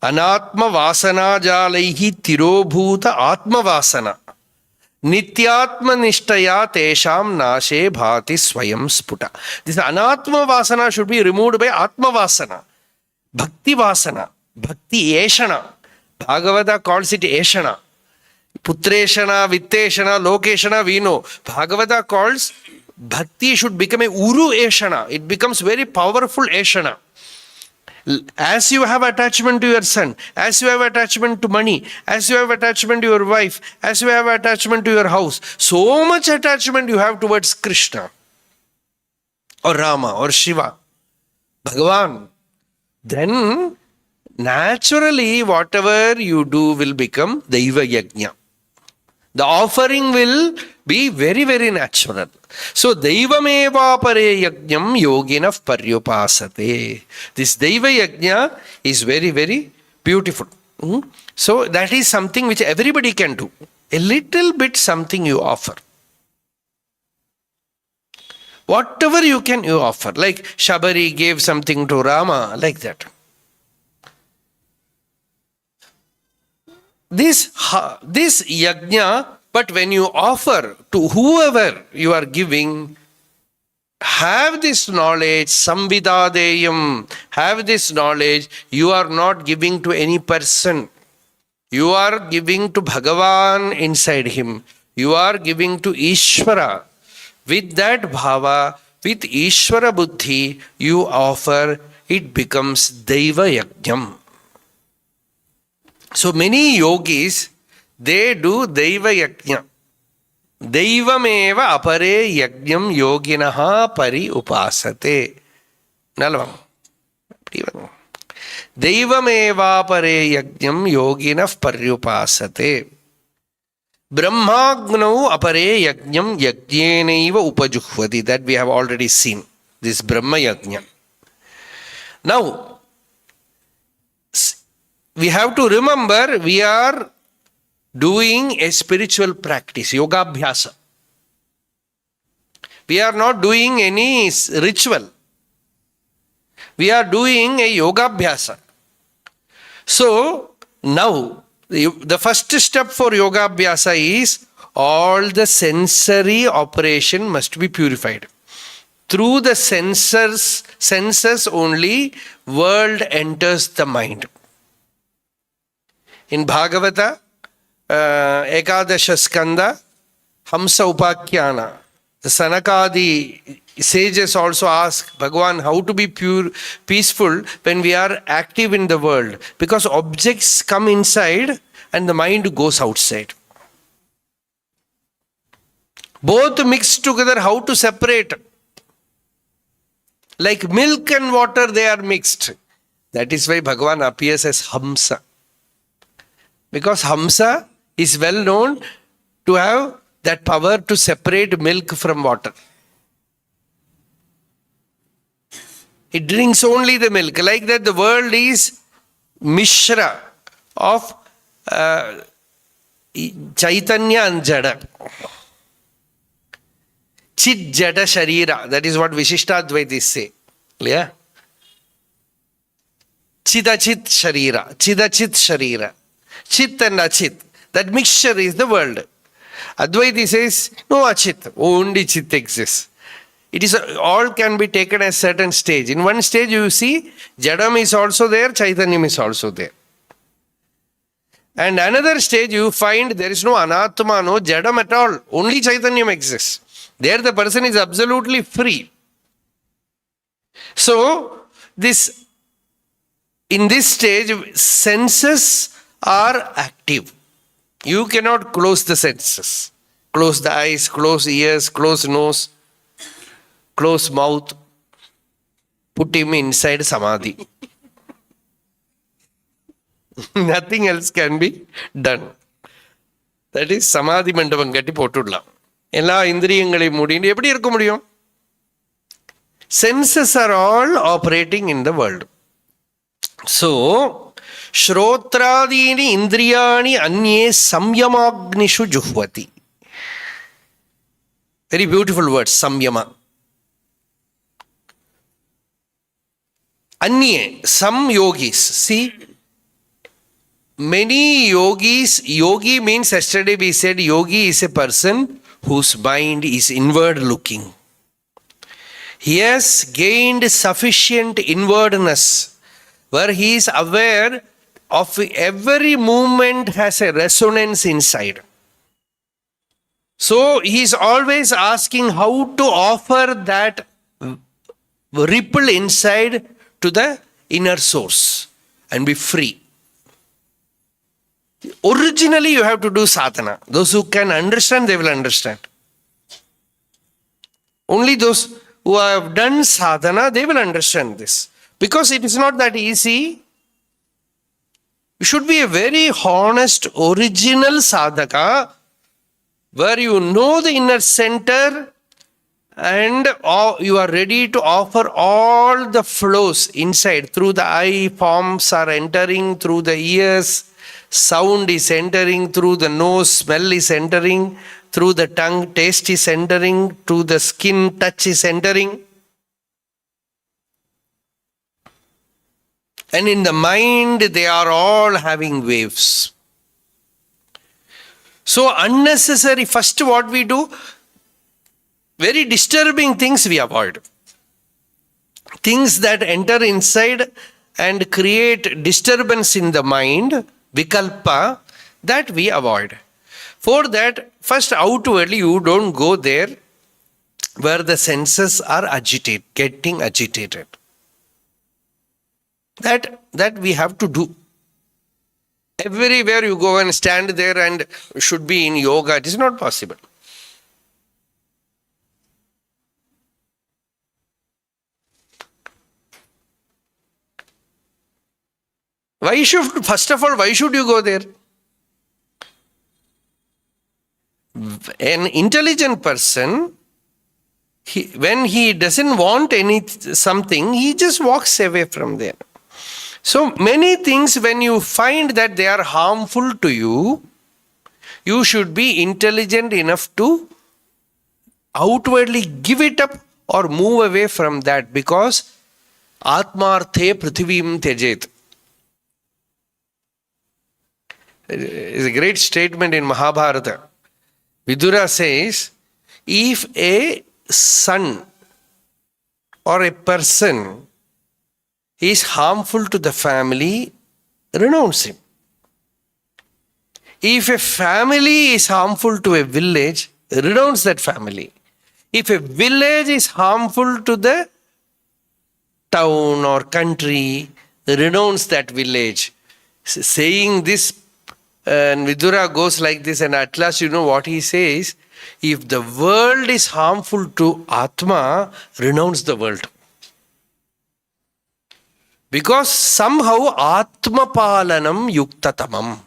Anatma vasana jalaihi tirobhuta atma vasana. Nityatma nishtaya tesham nashe bhati swayam sputa. This anatma vasana should be removed by atma vasana. Bhakti vasana. Bhakti eshana. Bhagavata calls it eshana. Putreshana, Vitteshana, Lokeshana, we know. Bhagavata calls bhakti should become a uru eshana. It becomes very powerful eshana. As you have attachment to your son, as you have attachment to money, as you have attachment to your wife, as you have attachment to your house, so much attachment you have towards Krishna or Rama or Shiva, Bhagavan, then naturally whatever you do will become Daiva Yajna. The offering will be very, very natural. So, Daivameva pare yajnam yoginah paryupasate. This Daiva Yajna is very, very beautiful. So, that is something which everybody can do. A little bit something you offer. Whatever you can, you offer. Like Shabari gave something to Rama, like that. This yajna, but when you offer to whoever you are giving, have this knowledge, samvidadeyam, have this knowledge, you are not giving to any person. You are giving to Bhagavan inside him. You are giving to Ishvara. With that bhava, with Ishvara buddhi, you offer, it becomes Daiva Yajnam. So many yogis, they do Daiva Yajna. Daivameva apare yajnam yoginaha pari upasate. Nalavam. Daivameva apare yajnam yoginah pari upasate. Brahmagnau apare yajnam yajnenaiva upajuhvati. That we have already seen. This Brahma Yajna. Now, we have to remember we are doing a spiritual practice, yoga abhyasa. We are not doing any ritual. We are doing a yoga abhyasa. So, now, the first step for yoga abhyasa is all the sensory operation must be purified. through the senses only, world enters the mind. In Bhagavata, Ekadasha Skanda, Hamsa Upakyana, the Sanakadi sages also ask Bhagavan how to be peaceful when we are active in the world. Because objects come inside and the mind goes outside. Both mixed together, how to separate? Like milk and water, they are mixed. That is why Bhagavan appears as Hamsa. Because Hamsa is well known to have that power to separate milk from water. It drinks only the milk. Like that, the world is Mishra of Chaitanya and Jada. Chit Jada Sharira. That is what Vishishtadvaitis say. Yeah? Chidachit Sharira. Chidachit Sharira. Chit and Achit. That mixture is the world. Advaiti says, no Achit. Only Chit exists. It is all can be taken as certain stage. In one stage you see, Jadam is also there, Chaitanyam is also there. And another stage you find there is no Anatma, no Jadam at all. Only Chaitanyam exists. There the person is absolutely free. So, in this stage, senses are active. You cannot close the senses. Close the eyes, close ears, close nose, close mouth. Put him inside Samadhi. Nothing else can be done. That is Samadhi Mandapam Gatti Potudla. எல்லா இந்திரியங்களையும் மூடிட்டு எப்படி இருக்க முடியும்? Senses are all operating in the world. So, Shrotradini Indriyani Anye Samyamagnishu Juhvati. Very beautiful word, Samyama. Anye, some yogis. See, many yogis, yogi means yesterday we said yogi is a person whose mind is inward looking. He has gained sufficient inwardness where he is aware of every movement has a resonance inside. So he is always asking how to offer that ripple inside to the inner source and be free. Originally, you have to do sadhana. Those who can understand, they will understand. Only those who have done sadhana, they will understand this. Because it is not that easy. You should be a very honest, original sadhaka, where you know the inner center and you are ready to offer all the flows inside. Through the eye, forms are entering, through the ears, sound is entering, through the nose, smell is entering, through the tongue, taste is entering, through the skin, touch is entering. And in the mind, they are all having waves. So unnecessary, first what we do, very disturbing things we avoid. Things that enter inside and create disturbance in the mind, vikalpa, that we avoid. For that, first outwardly you don't go there where the senses are getting agitated. That we have to do. Everywhere you go and stand there and should be in yoga, it is not possible. First of all, why should you go there? An intelligent person, when he doesn't want something, he just walks away from there. So many things, when you find that they are harmful to you, you should be intelligent enough to outwardly give it up or move away from that, because Atmarthe Prithivim Tejet. It's a great statement in Mahabharata. Vidura says, if a son or a person is harmful to the family, renounce him. If a family is harmful to a village, renounce that family. If a village is harmful to the town or country, renounce that village. Saying this, and Vidura goes like this, and at last you know what he says: if the world is harmful to Atma, renounce the world. Because somehow Atma Palanam Yuktatamam.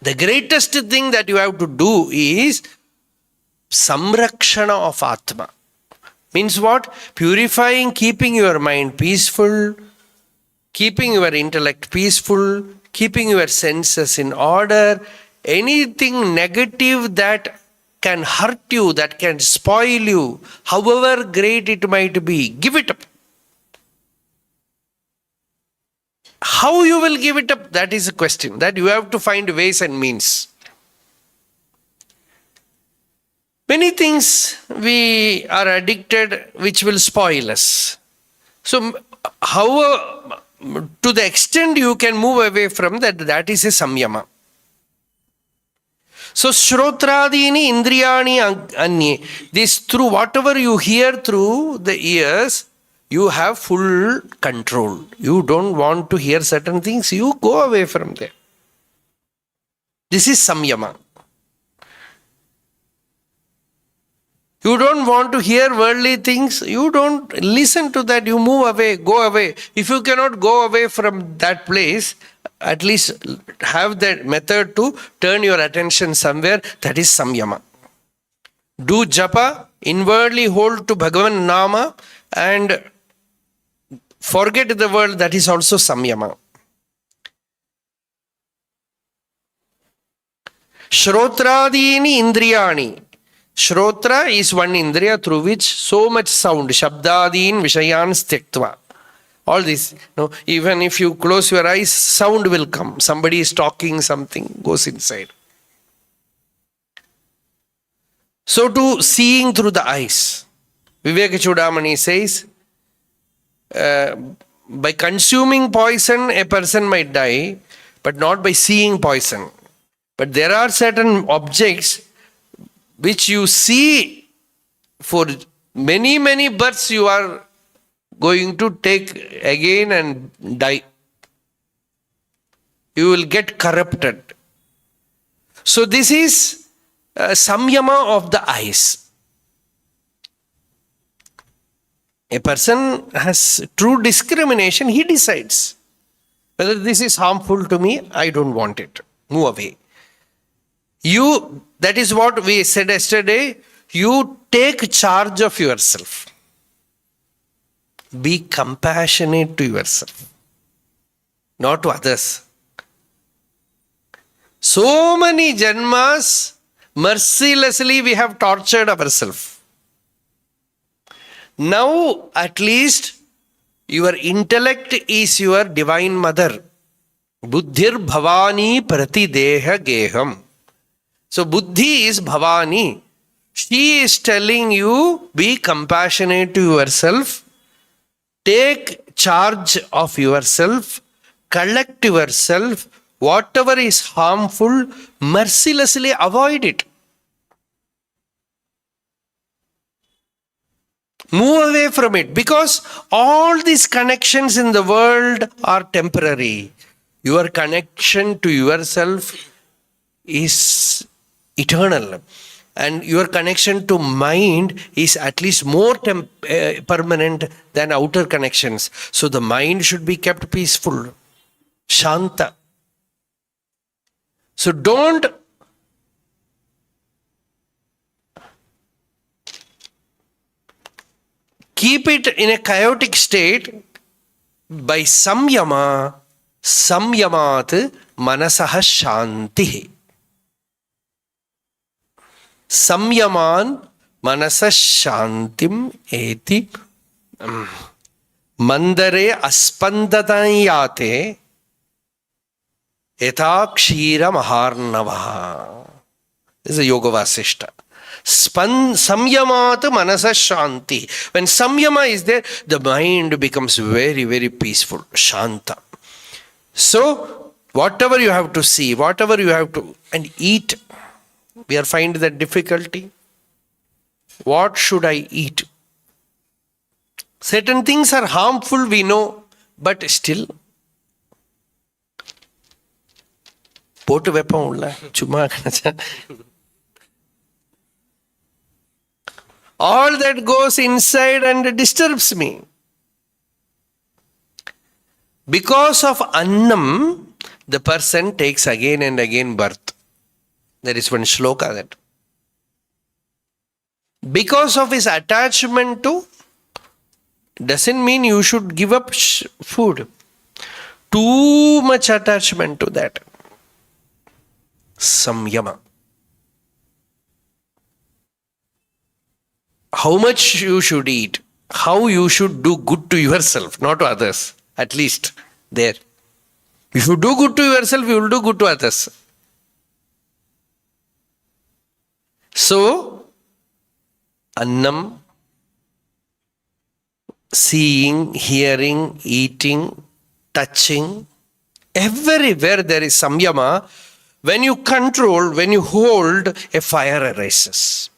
The greatest thing that you have to do is Samrakshana of Atma. Means what? Purifying, keeping your mind peaceful, keeping your intellect peaceful, keeping your senses in order. Anything negative that can hurt you, that can spoil you, however great it might be, give it up. How you will give it up? That is a question. That you have to find ways and means. Many things we are addicted which will spoil us. So, how to the extent you can move away from that, that is a samyama. So, Shrotradini Indriyani Anye. This, through whatever you hear through the ears, you have full control. You don't want to hear certain things, you go away from there. This is samyama. You don't want to hear worldly things, you don't listen to that, you move away, go away. If you cannot go away from that place, at least have that method to turn your attention somewhere, that is samyama. Do japa, inwardly hold to Bhagavan Nama and forget the world, that is also samyama. Shrotradini Indriyani. Shrotra is one indriya through which so much sound, Shabdadin Vishayan Styaktva. All this, even if you close your eyes, sound will come. Somebody is talking, something goes inside. So to seeing through the eyes. Viveka Chudamani says, by consuming poison, a person might die, but not by seeing poison. But there are certain objects which you see for many, many births you are going to take again and die. You will get corrupted. So this is samyama of the eyes. A person has true discrimination, he decides whether this is harmful to me, I don't want it. Move away. That is what we said yesterday, you take charge of yourself. Be compassionate to yourself, not to others. So many janmas, mercilessly we have tortured ourselves. Now at least your intellect is your divine mother. Buddhir bhavani prati deha geham. So Buddhi is Bhavani. She is telling you, be compassionate to yourself, take charge of yourself, collect yourself, whatever is harmful, mercilessly avoid it. Move away from it, because all these connections in the world are temporary. Your connection to yourself is eternal, and your connection to mind is at least more permanent than outer connections. So the mind should be kept peaceful, shanta. So don't keep it in a chaotic state. By samyamat manasaha shanti. Samyaman manasa shantim eti mandare aspandadanyate etha kshira maharnavaha. This is a Yoga Vasishta. Samyamat manasa shanti. When samyama is there, the mind becomes very, very peaceful. Shanta. So, whatever you have to see, whatever you have to, and eat, we are finding that difficulty. What should I eat? Certain things are harmful, we know, but still. போட்டு வைப்போம் உள்ள சும்மா all that goes inside and disturbs me. Because of annam, the person takes again and again birth. There is one shloka that. Because of his attachment to, doesn't mean you should give up food. Too much attachment to that. Samyama. How much you should eat, how you should do good to yourself, not to others, at least there. If you do good to yourself, you will do good to others. So, annam, seeing, hearing, eating, touching, everywhere there is samyama. When you control, when you hold, a fire arises.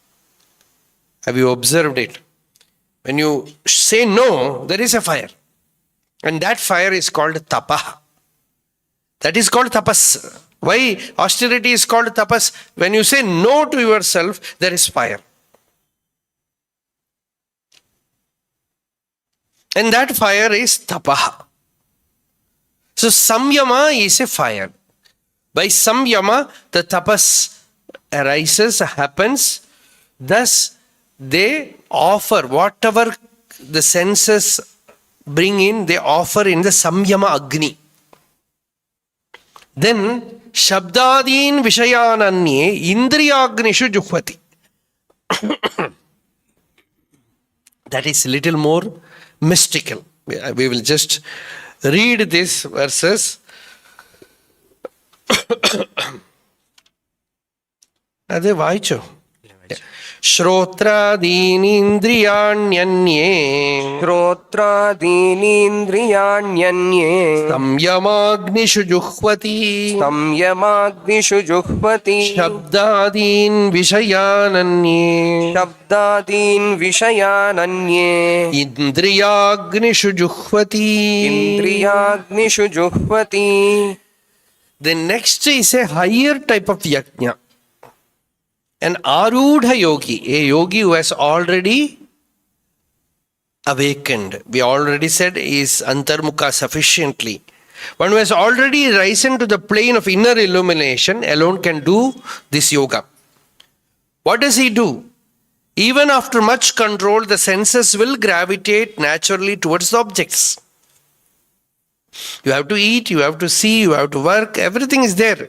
Have you observed it? When you say no, there is a fire. And that fire is called tapa. That is called tapas. Why austerity is called tapas? When you say no to yourself, there is fire. And that fire is tapa. So samyama is a fire. By samyama, the tapas arises, happens. Thus, they offer whatever the senses bring in, they offer in the samyama agni. Then, shabdadin vishayananye indriyagnishu juhvati. That is little more mystical. We will just read these verses. Ade vaicho. Shrotraadinindriyanyanye श्रोत्रादीनीन्द्रियाण्यन्ये samyamagnishu juhvati संयमाग्निषु जुह्वति shabdadin vishayananye शब्दादीन् विषयानन्ये indriyagnishu juhvati. इन्द्रियाग्निषु जुह्वति. The next is a higher type of yajna. An arudha yogi, a yogi who has already awakened. We already said is antarmukha sufficiently. One who has already risen to the plane of inner illumination alone can do this yoga. What does he do? Even after much control, the senses will gravitate naturally towards the objects. You have to eat, you have to see, you have to work, everything is there.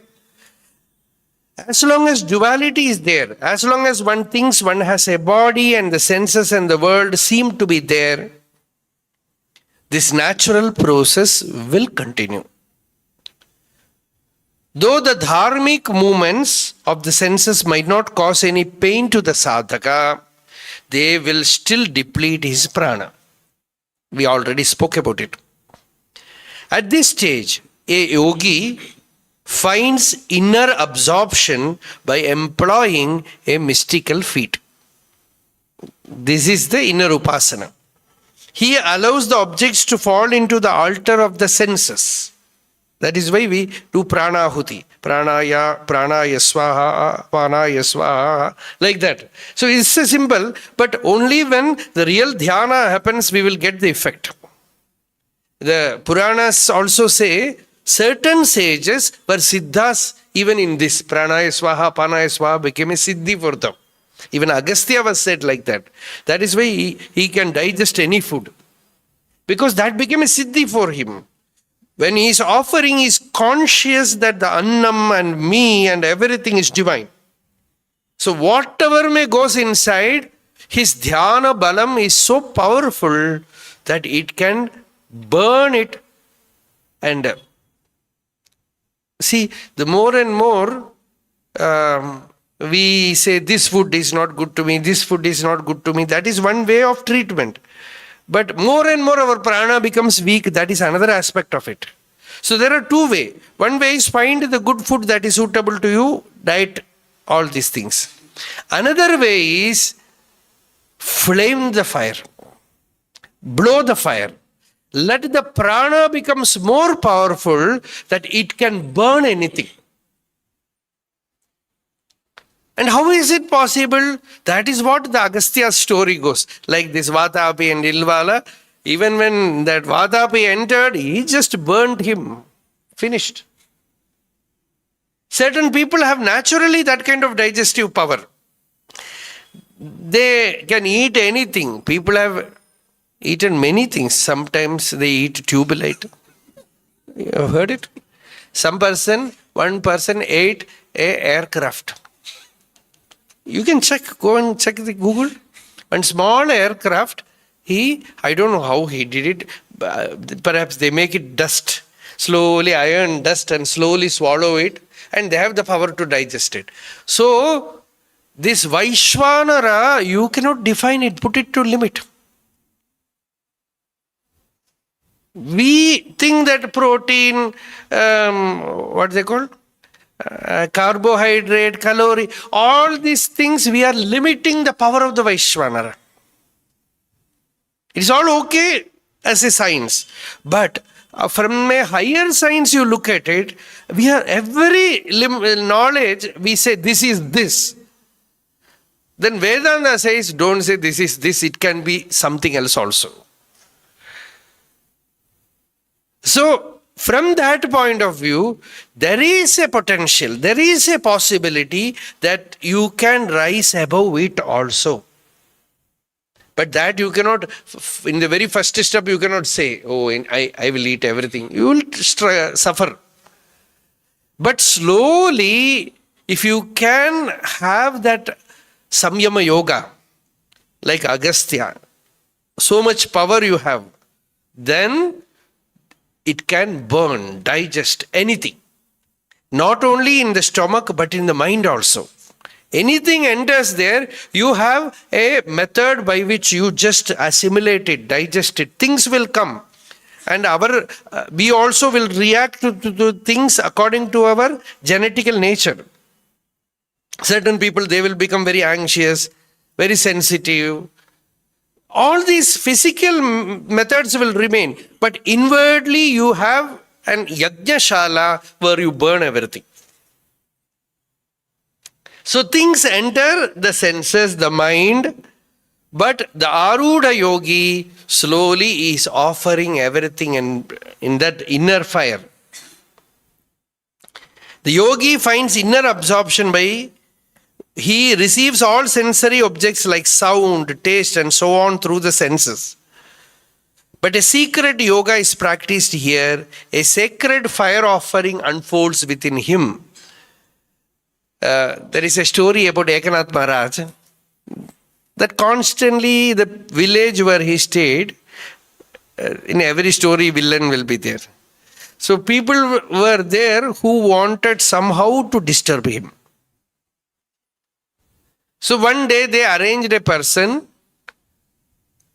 As long as duality is there, as long as one thinks one has a body and the senses and the world seem to be there, this natural process will continue. Though the dharmic movements of the senses might not cause any pain to the sadhaka, they will still deplete his prana. We already spoke about it. At this stage, a yogi finds inner absorption by employing a mystical feat. This is the inner upasana. He allows the objects to fall into the altar of the senses. That is why we do pranahuti. Pranaya swaha, panaya swaha, like that. So it's a symbol, but only when the real dhyana happens, we will get the effect. The Puranas also say, certain sages were siddhas even in this. Pranaya swaha, panaya swaha became a siddhi for them. Even Agastya was said like that. That is why he can digest any food. Because that became a siddhi for him. When he is offering, he is conscious that the annam and me and everything is divine. So whatever may goes inside, his dhyana balam is so powerful that it can burn it. And see, the more and more We say this food is not good to me, this food is not good to me. That is one way of treatment. But more and more our prana becomes weak. That is another aspect of it. So there are two ways. One way is find the good food that is suitable to you, diet, all these things. Another way is flame the fire, blow the fire. Let the prana becomes more powerful that it can burn anything. And how is it possible? That is what the Agastya story goes. Like this Vatapi and Ilvala, even when that Vatapi entered, he just burnt him. Finished. Certain people have naturally that kind of digestive power. They can eat anything. People have eaten many things. Sometimes they eat tubulite. You have heard it? One person ate a aircraft. You can check, go and check the Google. One small aircraft, I don't know how he did it. Perhaps they make it dust, slowly iron dust and slowly swallow it, and they have the power to digest it. So, this Vaishvanara, you cannot define it, put it to limit. We think that protein, what they call? Carbohydrate, calorie, all these things, we are limiting the power of the Vaishvanara. It is all okay as a science. But from a higher science you look at it, we are every knowledge, we say this is this. Then Vedanta says, don't say this is this, it can be something else also. So, from that point of view, there is a potential, there is a possibility that you can rise above it also. But that you cannot, in the very first step, you cannot say, oh, I will eat everything. You will suffer. But slowly, if you can have that samyama yoga, like Agastya, so much power you have, then it can burn, digest anything. Not only in the stomach, but in the mind also. Anything enters there, you have a method by which you just assimilate it, digest it. Things will come. And we also will react to things according to our genetical nature. Certain people, they will become very anxious, very sensitive. All these physical methods will remain, but inwardly you have an yajna-shala where you burn everything. So things enter the senses, the mind, but the Arudha yogi slowly is offering everything in that inner fire. The yogi finds inner absorption by he receives all sensory objects like sound, taste and so on through the senses. But a secret yoga is practiced here. A sacred fire offering unfolds within him. There is a story about Ekanath Maharaj that constantly the village where he stayed, in every story villain will be there. So people were there who wanted somehow to disturb him. So one day they arranged a person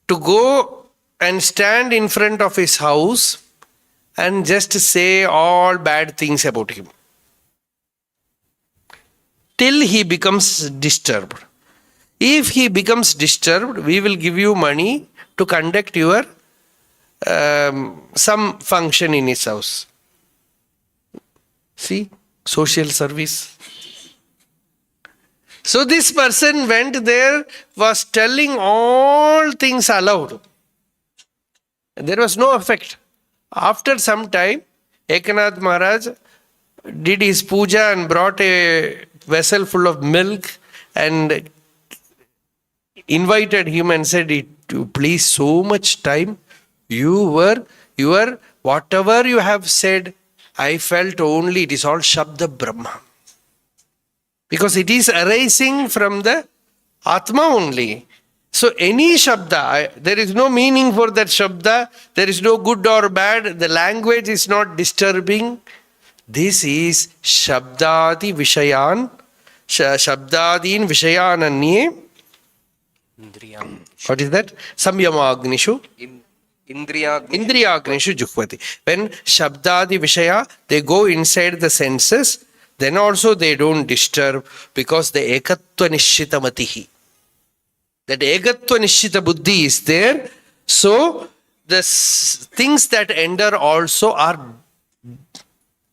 to go and stand in front of his house and just say all bad things about him, till he becomes disturbed. If he becomes disturbed, we will give you money to conduct your some function in his house. See, social service. So this person went there, was telling all things aloud. There was no effect. After some time, Ekanath Maharaj did his puja and brought a vessel full of milk and invited him and said, please, so much time, whatever you have said, I felt only it is all Shabda Brahma. Because it is arising from the Atma only. So any Shabda, there is no meaning for that Shabda, there is no good or bad, the language is not disturbing. This is Shabdadi Vishayan Shabdadin Vishayananye. What is that? Samyamagnishu. Indriyagnishu Juhvati. When Shabdadi Vishaya, they go inside the senses, then also they don't disturb because the Ekatva Nishchita Matihi. That Ekatva Nishchita Buddhi is there. So the things that enter also are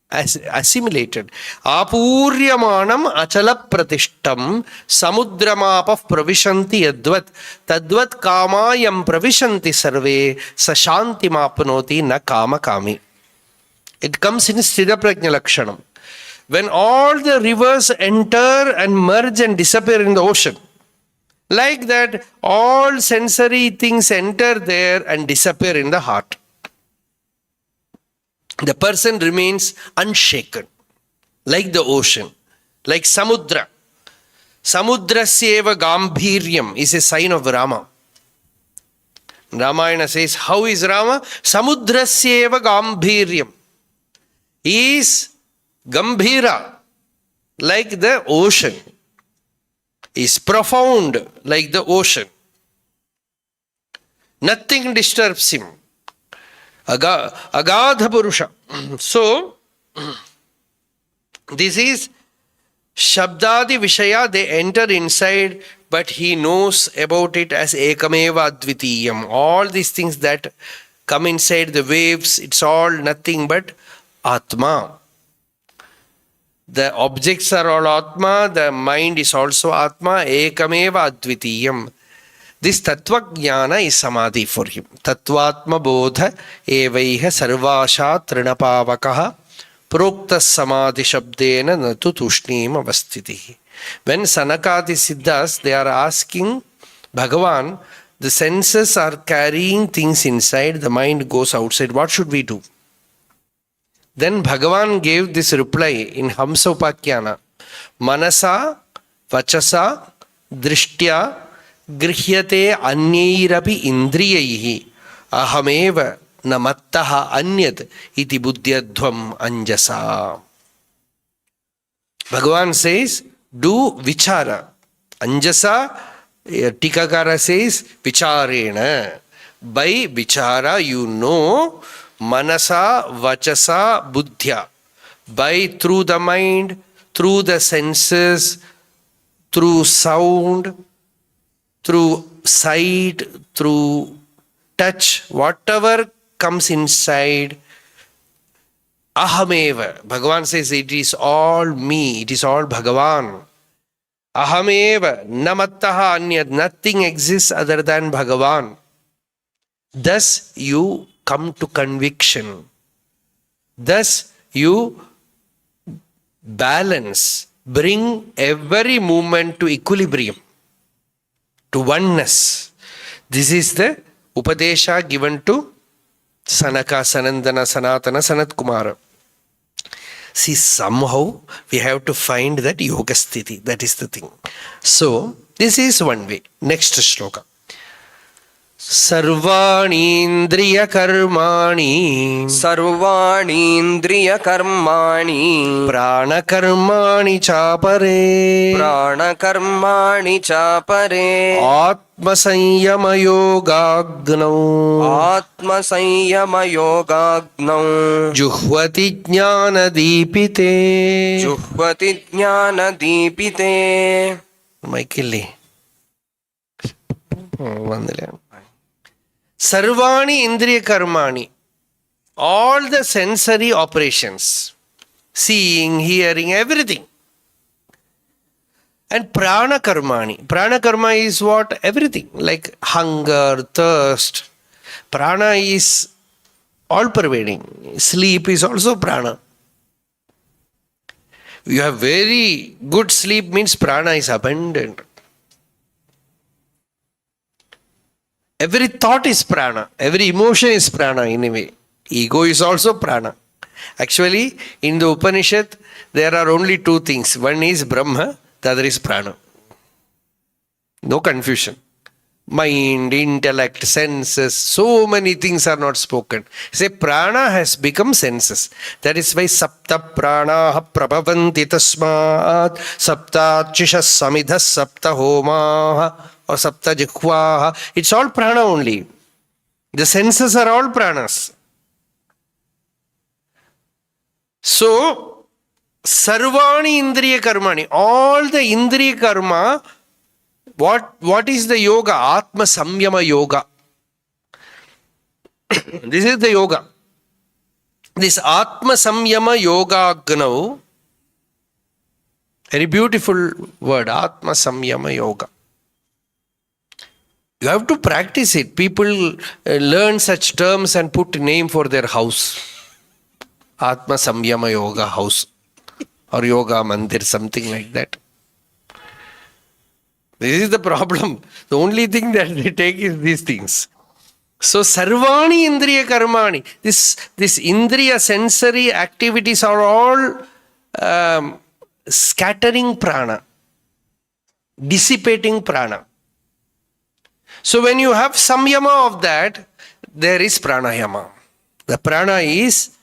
assimilated. Apuryamanam achala pratishtam samudramapah pravishanti yadvat tadvat kamayam pravishanti sarve sashanti mapnoti na kama kami. It comes in Sthira Prajna Lakshanam. When all the rivers enter and merge and disappear in the ocean, like that all sensory things enter there and disappear in the heart. The person remains unshaken, like the ocean, like Samudra. Samudrasyeva Gambhiryam is a sign of Rama. Ramayana says, how is Rama? Samudrasyeva Gambhiryam. He is Gambhira, like the ocean. He is profound, like the ocean. Nothing disturbs him. Agadha Purusha. So, this is Shabdadi Vishaya, they enter inside, but he knows about it as Ekameva Advitiyam. All these things that come inside the waves, it's all nothing but Atma. The objects are all Atma, the mind is also Atma, Ekameva Advitiyam. This Tattva Jnana is Samadhi for him. Tattvatma Bodha Evaiha Sarvasha Trinapavakaha Prokta Samadhi Shabdena Natu Tushnim Avastitihi. When Sanakadi Siddhas, they are asking Bhagavan, the senses are carrying things inside, the mind goes outside. What should we do? Then Bhagavan gave this reply in Hamsa Upakyana. Manasa Vachasa Drishtya Grihyate Anyairapi Indriyaihi Ahameva Namattaha Anyat Iti Buddhyadhvam Anjasa. Bhagavan says, do vichara. Anjasa, Tikakara says, vicharena. By vichara, you know, manasa, vachasa, buddhya. By through the mind, through the senses, through sound, through sight, through touch, whatever comes inside, ahameva. Bhagavan says it is all me, it is all Bhagavan. Ahameva, namattaha anyad, nothing exists other than Bhagavan. Thus you come to conviction. Thus you balance, bring every movement to equilibrium, to oneness. This is the Upadesha given to Sanaka, Sanandana, Sanatana, Sanat Kumara. See, somehow we have to find that yoga sthiti. That is the thing. So, this is one way. Next shloka. Sarvani indriya karmani prana karmani chapare atma sanyama yogagnav juhvati jnana deepite Michael Sarvani Indriya Karmani, all the sensory operations, seeing, hearing, everything. And Prana Karmani. Prana Karma is what? Everything. Like hunger, thirst. Prana is all pervading. Sleep is also Prana. You have very good sleep means Prana is abundant. Every thought is prana. Every emotion is prana in a way. Ego is also prana. Actually, in the Upanishad, there are only two things. One is Brahma, the other is prana. No confusion. mind, intellect, senses, so many things are not spoken. Say prana has become senses. That is why sapta prana prabhavanti tasmat sapta chishas samidhas sapta homa or sapta jikhva. It's all prana only. The senses are all pranas. So, sarvani indriya karmani, all the indriya karma. What is the yoga? Atma samyama yoga. This is the yoga. This Atma samyama yoga gnau, very beautiful word, Atma samyama yoga. You have to practice it. People learn such terms and put a name for their house. Atma samyama yoga house or yoga mandir, something like that. This is the problem. The only thing that they take is these things. So, sarvani indriya karmani. This indriya sensory activities are all scattering prana, dissipating prana. So, when you have samyama of that, there is pranayama. The prana is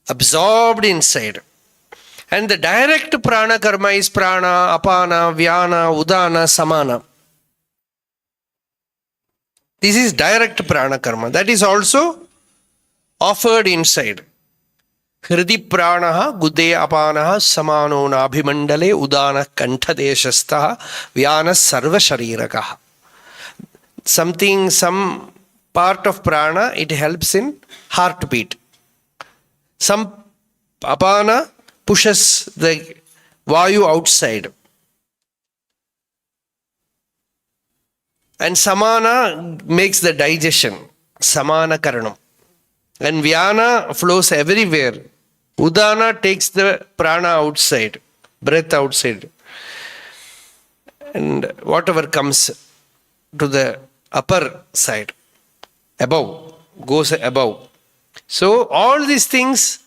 absorbed inside. And the direct prana karma is prana, apana, vyana, udana, samana. This is direct prana karma. That is also offered inside. Hridi pranaha gude apanaha samano nabhimandale udana kantadeshastaha vyana sarva sharirakaha. Some part of prana, it helps in heartbeat. Some apana pushes the vayu outside. And samana makes the digestion. Samana karanam. And vyana flows everywhere. Udana takes the prana outside. Breath outside. And whatever comes to the upper side. Above. Goes above. So all these things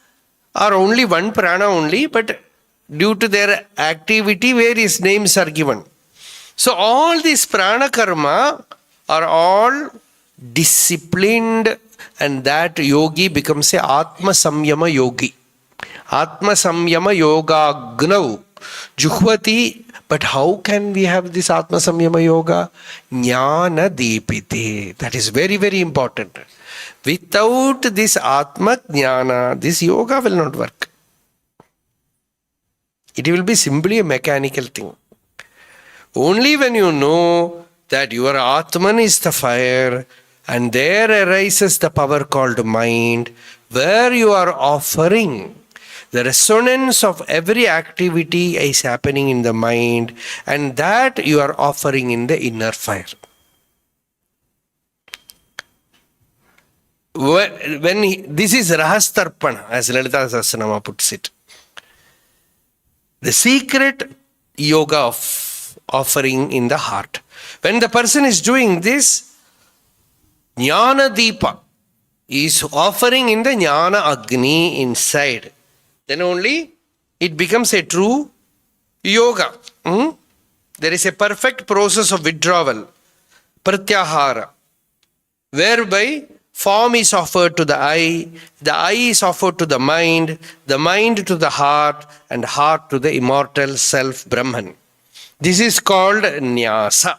are only one prana only, but due to their activity, various names are given. So all these prana karma are all disciplined, and that yogi becomes a Atma samyama yogi. Atma samyama yoga gnau juhvati. But how can we have this Atma samyama yoga? Jnana dipite. That is very, very important. Without this Atma Jnana, this yoga will not work. It will be simply a mechanical thing. Only when you know that your Atman is the fire and there arises the power called mind, where you are offering the resonance of every activity is happening in the mind, and that you are offering in the inner fire. This is Rahastarpana, as Lalita Sahasranama puts it. The secret yoga of offering in the heart. When the person is doing this, Jnana Deepa is offering in the Jnana Agni inside. Then only it becomes a true yoga. There is a perfect process of withdrawal, pratyahara, whereby form is offered to the eye is offered to the mind to the heart, and heart to the immortal self Brahman. This is called Nyasa.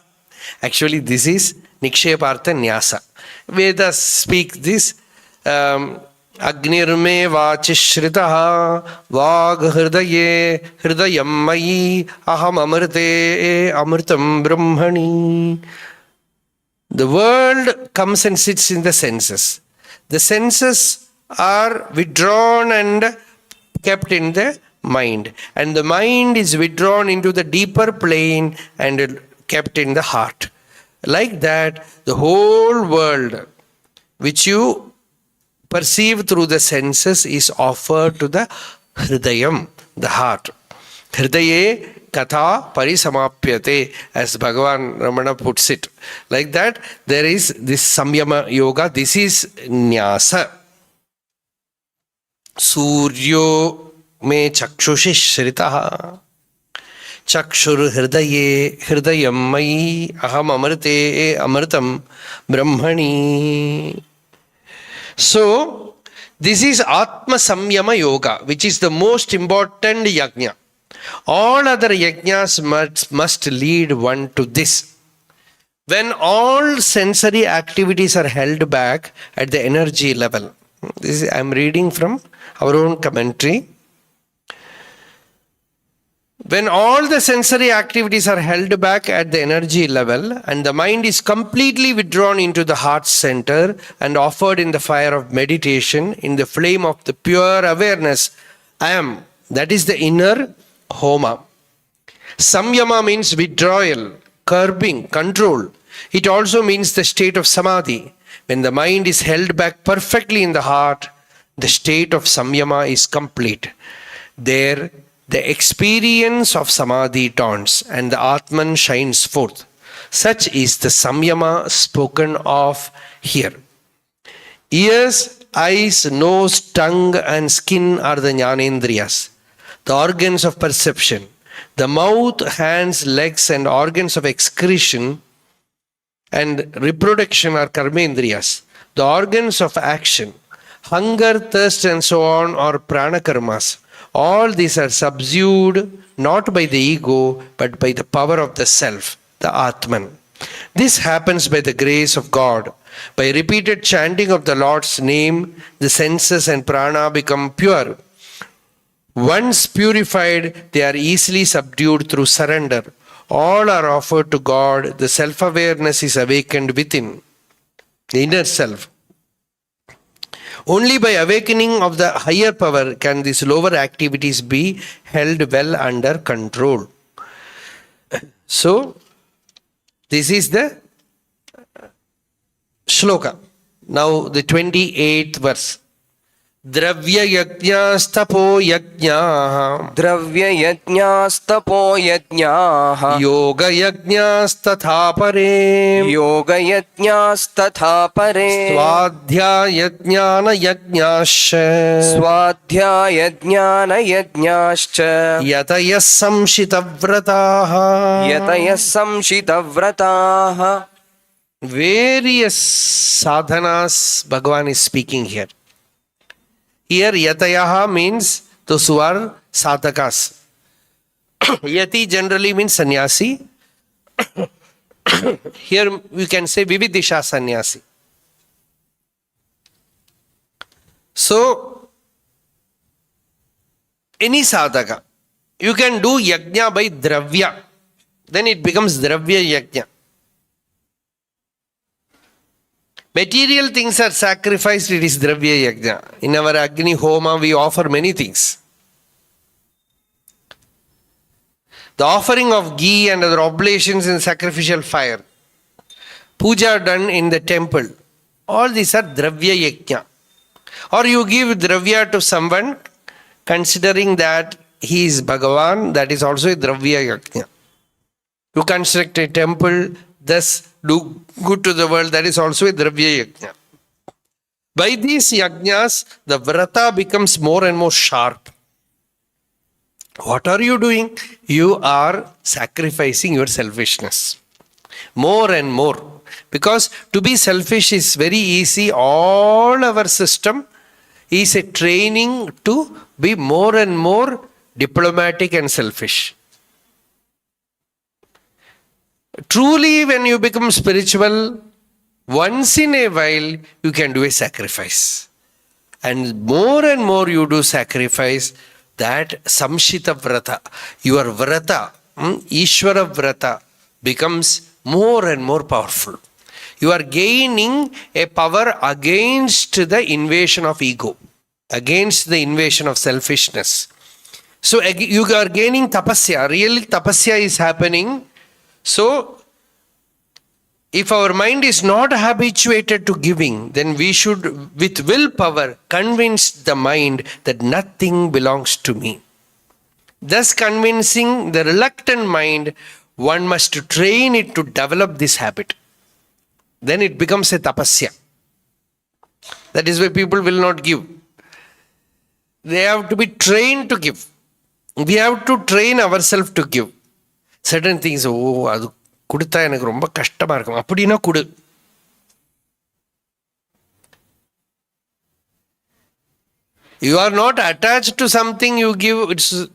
Actually, this is Nikshepartha Nyasa. Vedas speak this. Agnirme vachishritaha vag hridaye hridayam mayi aham amrite amritam brahmani. The world comes and sits in the senses. The senses are withdrawn and kept in the mind. And the mind is withdrawn into the deeper plane and kept in the heart. Like that, the whole world which you perceive through the senses is offered to the hridayam, the heart. Hridaye katha parisamapyate, as Bhagavan Ramana puts it. Like that, there is this samyama yoga. This is nyasa. Suryo me chakshushi shritaha. Chakshur hridaye hridayam mayi aham amrite amritam brahmani. So, this is Atma Samyama Yoga, which is the most important yajna. All other yajnas must lead one to this. When all sensory activities are held back at the energy level. This is, I am reading from our own commentary. When all the sensory activities are held back at the energy level and the mind is completely withdrawn into the heart center and offered in the fire of meditation, in the flame of the pure awareness, I am. That is the inner homa. Samyama means withdrawal, curbing, control. It also means the state of samadhi. When the mind is held back perfectly in the heart, the state of samyama is complete. There, the experience of samadhi dawns and the Atman shines forth. Such is the samyama spoken of here. Ears, eyes, nose, tongue and skin are the jnanendriyas, the organs of perception. The mouth, hands, legs and organs of excretion and reproduction are karmendriyas, the organs of action. Hunger, thirst and so on are prana-karmas. All these are subdued not by the ego but by the power of the self, the Atman. This happens by the grace of God. By repeated chanting of the Lord's name, the senses and prana become pure. Once purified, they are easily subdued through surrender. All are offered to God. The self-awareness is awakened within, the inner self. Only by awakening of the higher power can these lower activities be held well under control. So, this is the shloka. Now the 28th verse. Dravya yajnastapo yajnaha Dravya yajnastapo yajnaha Yoga yajnastatha pare Yoga yajnastatha pare Swadhyaya jnana yajnasya Swadhyaya jnana yajnascha Yatayas samshitavrataha. Yatayas samshitavrataha. Various sadhanas Bhagavan is speaking here. Here yatayaha means those who are sadhakas. Yati generally means sannyasi. Here we can say vividisha sannyasi. So, any sadhaka, you can do yajna by dravya. Then it becomes dravya yajna. Material things are sacrificed, it is dravya yajna. In our Agni Homa, we offer many things. The offering of ghee and other oblations in sacrificial fire. Puja done in the temple. All these are dravya yajna. Or you give dravya to someone, considering that he is Bhagavan, that is also a dravya yajna. You construct a temple, thus do good to the world, that is also a dravya yajna. By these yajnas, the vrata becomes more and more sharp. What are you doing? You are sacrificing your selfishness. More and more. Because to be selfish is very easy. All our system is a training to be more and more diplomatic and selfish. Truly, when you become spiritual, once in a while, you can do a sacrifice. And more you do sacrifice, that samshita vrata, your vrata, Ishvara vrata, becomes more and more powerful. You are gaining a power against the invasion of ego, against the invasion of selfishness. So you are gaining tapasya. Really tapasya is happening. So, if our mind is not habituated to giving, then we should, with willpower, convince the mind that nothing belongs to me. Thus convincing the reluctant mind, one must train it to develop this habit. Then it becomes a tapasya. That is why people will not give. They have to be trained to give. We have to train ourselves to give. Certain things, அது கொடுத்தா எனக்கு ரொம்ப கஷ்டமா இருக்கும் அப்படின்னா கொடு. You are not attached to something you give, it's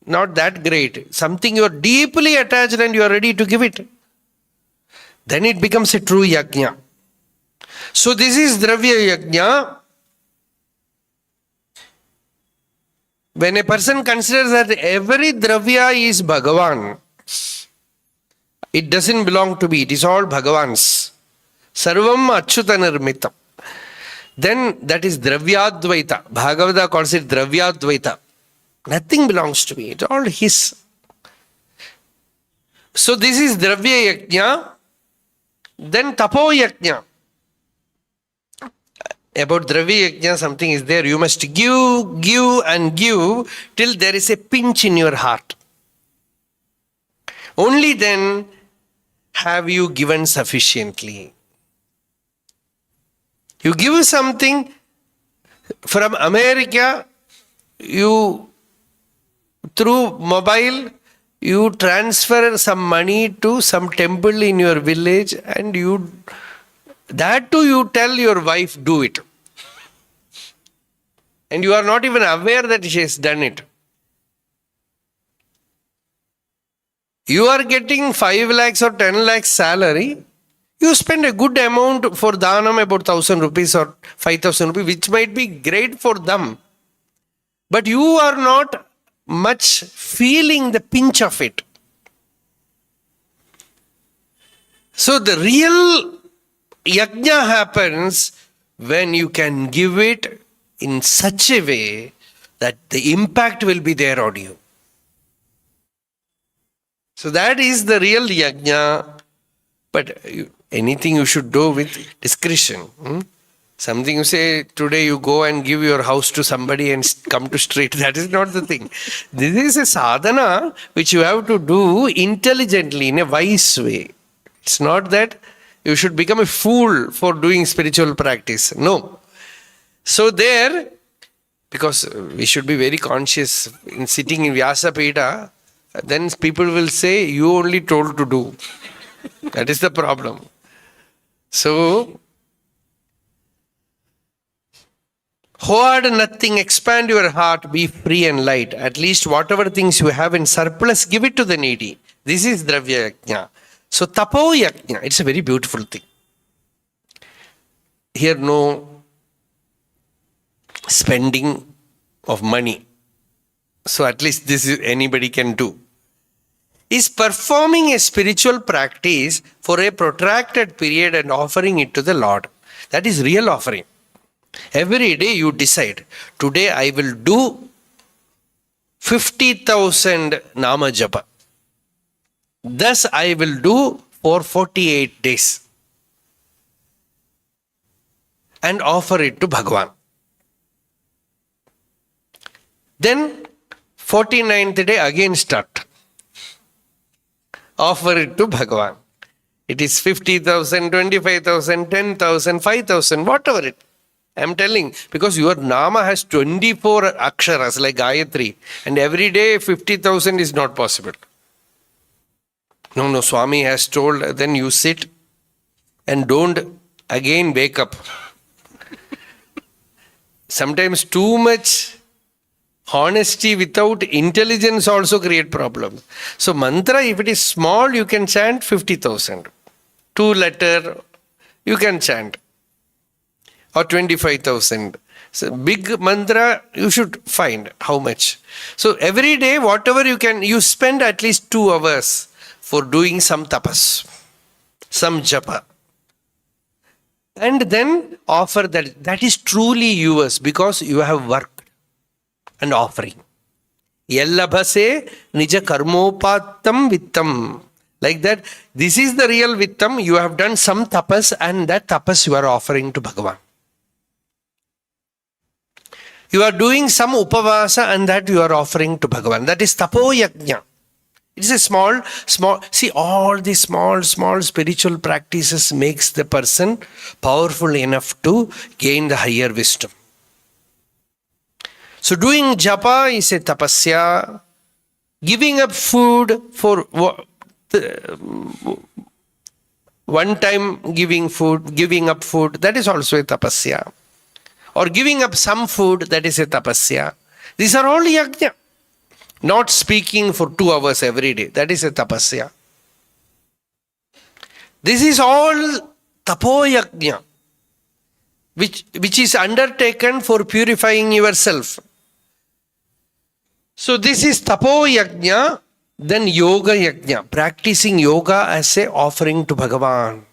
not that great. Something you are deeply attached and you are ready to give it. Then it becomes a true yajna. So this is dravya yajna. When a person considers that every dravya is Bhagavan, it doesn't belong to me, it is all Bhagavan's. Sarvam Achyuta Nirmitam. Then that is Dravyadvaita. Bhagavata calls it Dravyadvaita. Nothing belongs to me, it's all his. So this is Dravya Yajna. Then Tapo Yajna. About Dravya Yajna, something is there. You must give and give till there is a pinch in your heart. Only then have you given sufficiently. You give something from America, you through mobile, you transfer some money to some temple in your village, and that too you tell your wife, do it. And you are not even aware that she has done it. You are getting 5 lakhs or 10 lakhs salary. You spend a good amount for dhanam, about 1,000 rupees or 5,000 rupees, which might be great for them. But you are not much feeling the pinch of it. So the real yajna happens when you can give it in such a way that the impact will be there on you. So that is the real yajna. But anything you should do with discretion. Something you say, today you go and give your house to somebody and come to street. That is not the thing. This is a sadhana which you have to do intelligently, in a wise way. It's not that you should become a fool for doing spiritual practice. No. So there, because we should be very conscious in sitting in Vyasa Pita, then people will say, you only told to do. That is the problem. So, hoard nothing, expand your heart, be free and light. At least whatever things you have in surplus, give it to the needy. This is Dravya Yajna. So, Tapo Yajna, it's a very beautiful thing. Here no spending of money. So at least this is anybody can do. Is performing a spiritual practice for a protracted period and offering it to the Lord. That is real offering. Every day you decide, today I will do 50,000 Nama Japa. Thus I will do for 48 days. And offer it to Bhagavan. Then 49th day again start. Offer it to Bhagavan. It is 50,000, 25,000, 10,000, 5,000, whatever it. I am telling, because your Nama has 24 aksharas like Gayatri, and every day 50,000 is not possible. No, Swami has told, then you sit and don't again wake up. Sometimes too much honesty without intelligence also create problems. So mantra, if it is small, you can chant 50,000. 2 letter, you can chant. Or 25,000. So big mantra, you should find how much. So every day, whatever you can, you spend at least 2 hours for doing some tapas, some japa. And then offer that. That is truly yours because you have worked and offering. Yellabhase nija karmopatam vittam. Like that, this is the real vittam. You have done some tapas and that tapas you are offering to Bhagavan. You are doing some upavasa and that you are offering to Bhagavan. That is tapo yajna. It is a small, see all these small spiritual practices makes the person powerful enough to gain the higher wisdom. So doing japa is a tapasya. Giving up food for one time giving up food, that is also a tapasya. Or giving up some food, that is a tapasya. These are all yajna. Not speaking for 2 hours every day, that is a tapasya. This is all tapo yajna, which is undertaken for purifying yourself. So this is tapo yajna, then yoga yajna, practicing yoga as a offering to Bhagavan.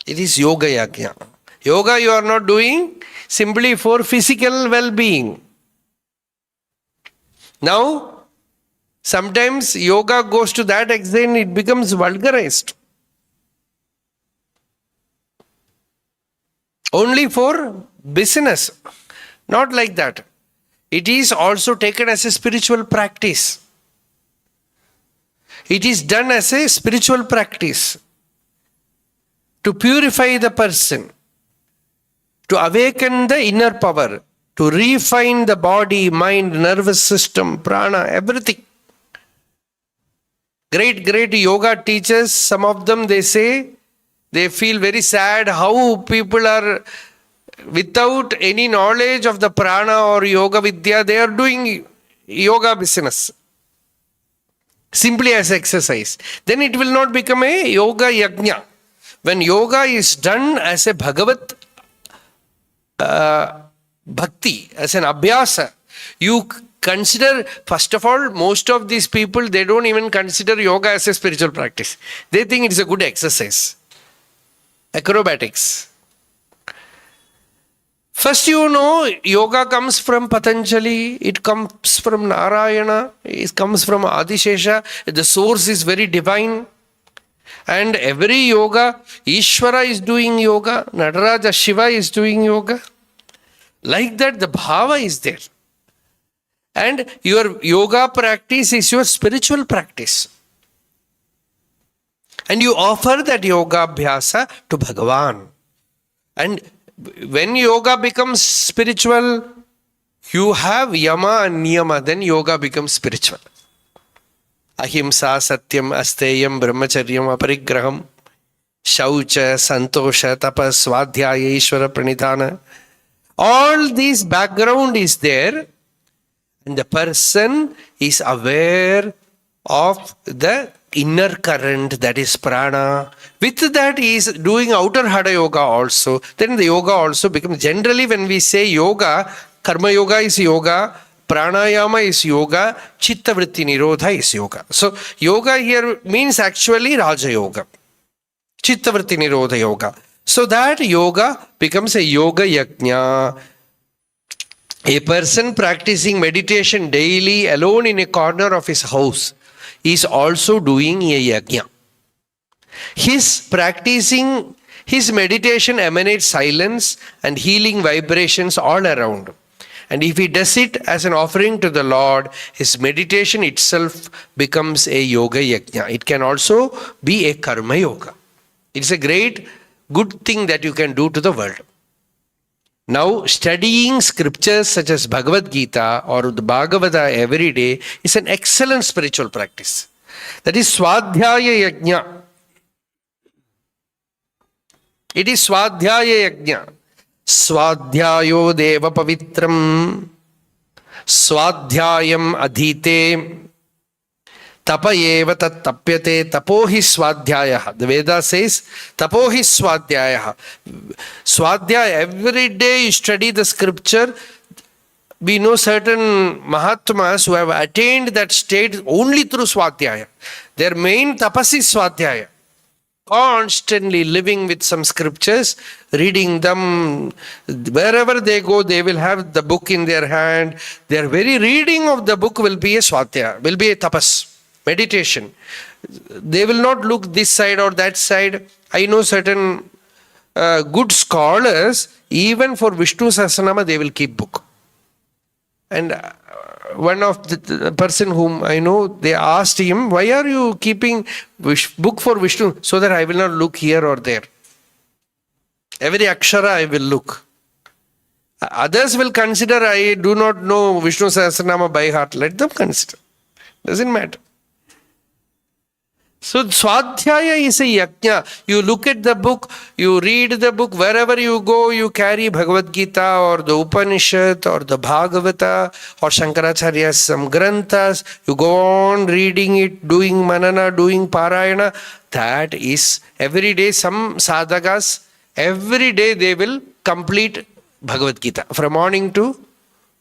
It is yoga yajna. Yoga you are not doing simply for physical well-being. Now, sometimes yoga goes to that extent, it becomes vulgarized. Only for business. Not like that. It is also taken as a spiritual practice. It is done as a spiritual practice to purify the person, to awaken the inner power, to refine the body, mind, nervous system, prana, everything. Great yoga teachers, some of them, they say, they feel very sad how people are without any knowledge of the prana or yoga vidya, they are doing yoga business simply as exercise. Then it will not become a yoga yajna. When yoga is done as a Bhagavat bhakti, as an abhyasa, you consider, first of all, most of these people, they don't even consider yoga as a spiritual practice. They think it is a good exercise. Acrobatics. First, yoga comes from Patanjali, it comes from Narayana, it comes from Adishesha. The source is very divine. And every yoga, Ishvara is doing yoga, Nataraja Shiva is doing yoga. Like that, the bhava is there. And your yoga practice is your spiritual practice. And you offer that yoga abhyasa to Bhagavan. And when yoga becomes spiritual, you have yama and niyama, then yoga becomes spiritual. Ahimsa, satyam, asteyam, brahmacharyam, aparigraham, shaucha, santosha, tapas, svadhyaya, ishvara, pranidhana. All this background is there, and the person is aware of the inner current, that is prana. With that he is doing outer hada yoga also. Then the yoga also becomes, generally when we say yoga, karma yoga is yoga, pranayama is yoga, chitta vritti nirodha is yoga. So yoga here means actually Raja Yoga, chitta vritti nirodha yoga. So that yoga becomes a yoga yajna. A person practicing meditation daily alone in a corner of his house is also doing a yajna. His meditation emanates silence and healing vibrations all around. And if he does it as an offering to the Lord, his meditation itself becomes a yoga yajna. It can also be a karma yoga. It's a great, good thing that you can do to the world. Now, studying scriptures such as Bhagavad Gita or the Bhagavata every day is an excellent spiritual practice. That is Swadhyaya Yajna. It is Swadhyaya Yajna. Swadhyayo Deva Pavitram Swadhyayam Adhite Tapayeva tat tapyate tapohi swadhyaya. The Veda says tapohi swadhyaya. Swadhyaya, every day you study the scripture. We know certain Mahatmas who have attained that state only through swadhyaya. Their main tapas is swadhyaya. Constantly living with some scriptures, reading them. Wherever they go, they will have the book in their hand. Their very reading of the book will be a swadhyaya, will be a tapas. Meditation. They will not look this side or that side. I know certain good scholars, even for Vishnu Sahasranama, they will keep book. And one of the person whom I know, they asked him, why are you keeping book for Vishnu? So that I will not look here or there. Every akshara I will look. Others will consider I do not know Vishnu Sahasranama by heart. Let them consider. Doesn't matter. So Swadhyaya is a yajna. You look at the book, you read the book, wherever you go, you carry Bhagavad Gita or the Upanishad or the Bhagavata or Shankaracharya's some granthas. You go on reading it, doing manana, doing parayana. That is every day. Some sadhakas, every day they will complete Bhagavad Gita from morning to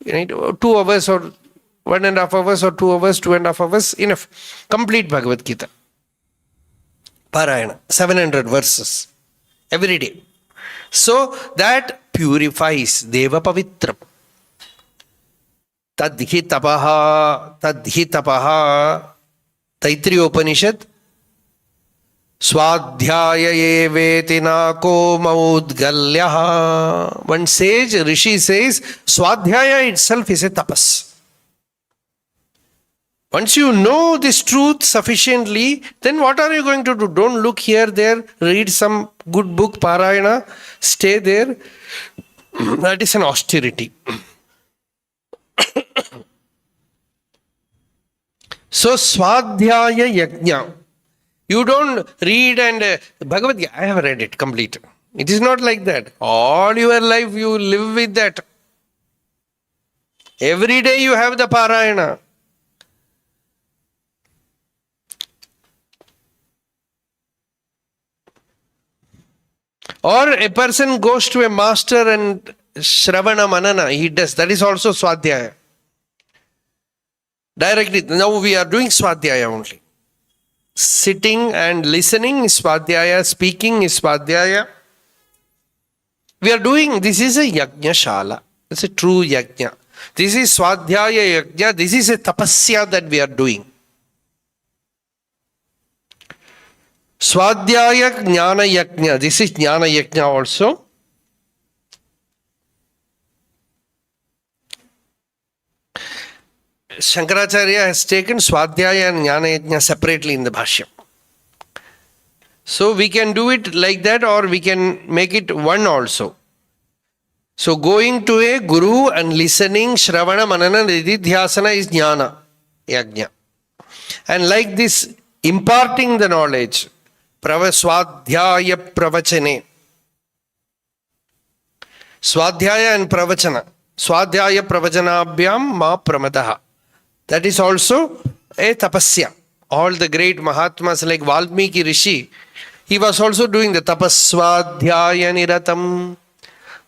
2 hours or 1.5 hours or 2 hours, 2.5 hours, enough. Complete Bhagavad Gita. Parayana, 700 verses every day. So that purifies Deva Pavitram. Tadhi tapaha, Taittiriya Upanishad. Swadhyaya eveti nako maudgalyaha. One sage, Rishi says, Swadhyaya itself is a tapas. Once you know this truth sufficiently, then what are you going to do? Don't look here, there, read some good book, Parayana, stay there. That is an austerity. So, Swadhyaya Yajna. You don't read and Bhagavad Gita, I have read it complete. It is not like that. All your life you live with that. Every day you have the Parayana. Or a person goes to a master and Shravana Manana, he does. That is also Swadhyaya. Directly, now we are doing Swadhyaya only. Sitting and listening is Swadhyaya, speaking is Swadhyaya. We are doing, this is a Yajna Shala. It's a true Yajna. This is Swadhyaya Yajna. This is a Tapasya that we are doing. Swadhyaya Jnana Yajna. This is Jnana Yajna also. Shankaracharya has taken Swadhyaya and Jnana Yajna separately in the Bhashyam. So we can do it like that, or we can make it one also. So going to a guru and listening, Shravana, Manana, Nididhyasana is Jnana Yajna. And like this, imparting the knowledge, Swadhyaya Pravachane. Swadhyaya and Pravachana. Swadhyaya Pravachanabhyam ma pramadaha. That is also a tapasya. All the great Mahatmas like Valmiki Rishi, he was also doing the tapaswadhyaya niratam,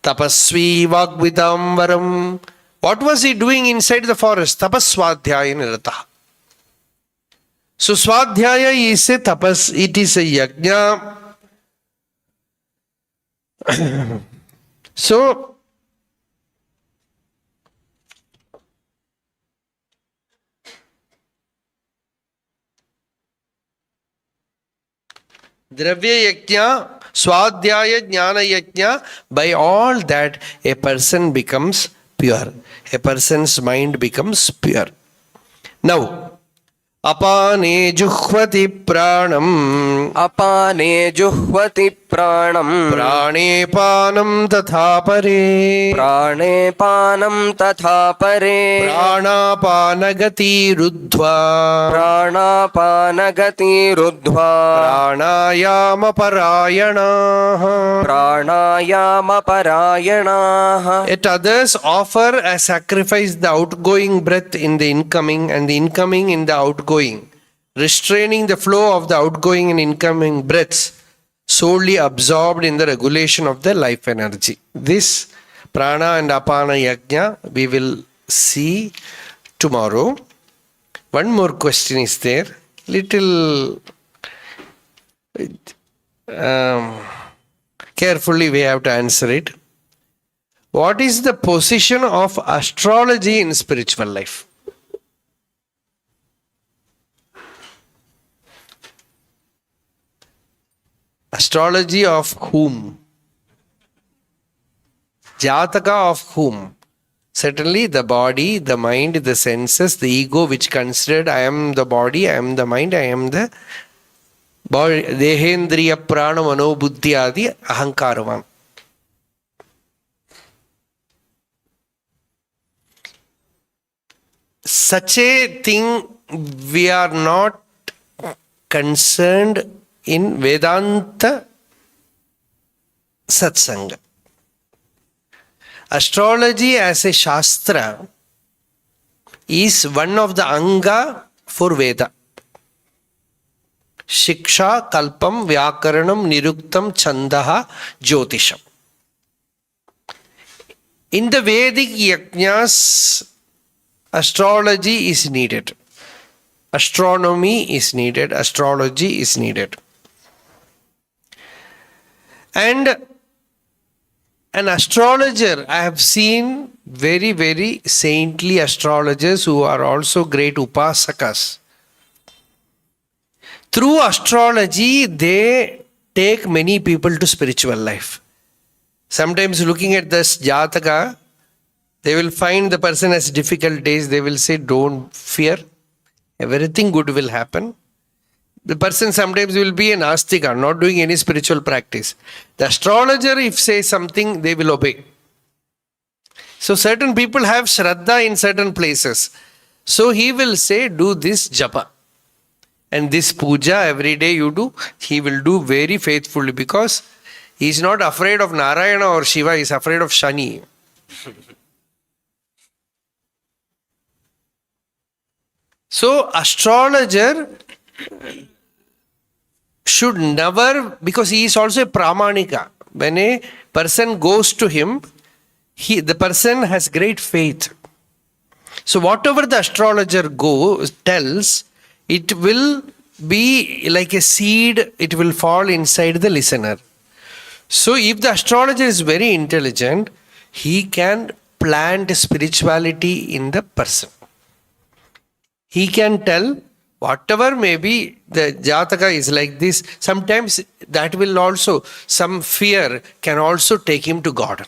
tapasvi vagvitamvaram. What was he doing inside the forest? Tapaswadhyaya nirataha. So Swadhyaya is a tapas, it is a yajna. So Dravya yajna, Swadhyaya Jnana Yajna, by all that a person becomes pure. A person's mind becomes pure. Now, Apane juhvati pranam. Apane juhvati pranam. Prane panam tatha pare. Prane panam tatha pare. Pranapanagati ruddhva. Pranapanagati ruddhva. Pranayama parayana. Pranayama parayana. Yet others offer as sacrifice the outgoing breath in the incoming and the incoming in the outgoing, restraining the flow of the outgoing and incoming breaths, solely absorbed in the regulation of the life energy. This prana and apana yajna we will see tomorrow. One more question is there. Little carefully we have to answer it. What is the position of astrology in spiritual life? Astrology of whom? Jataka of whom? Certainly the body, the mind, the senses, the ego which considered I am the body, I am the mind, I am the body, Dehendriya Prana Mano Buddhi Adi Ahankaravam. Such a thing we are not concerned in Vedanta Satsang. Astrology as a Shastra is one of the Anga for Veda. Shiksha, Kalpam, Vyakaranam, Niruktam, Chandaha, Jyotisham. In the Vedic yajnas, astrology is needed. Astronomy is needed. Astrology is needed. And an astrologer, I have seen very, very saintly astrologers who are also great upasakas. Through astrology, they take many people to spiritual life. Sometimes looking at this Jataka, they will find the person has difficult days. They will say, don't fear. Everything good will happen. The person sometimes will be an astika, not doing any spiritual practice. The astrologer, if say something, they will obey. So certain people have Shraddha in certain places. So he will say, do this japa. And this puja every day you do, he will do very faithfully because he is not afraid of Narayana or Shiva, he is afraid of Shani. So astrologer should never, because he is also a pramanika. When a person goes to him, the person has great faith. So whatever the astrologer tells, it will be like a seed, it will fall inside the listener. So if the astrologer is very intelligent, he can plant spirituality in the person. He can tell whatever may be, the Jataka is like this. Sometimes that will also, some fear can also take him to God.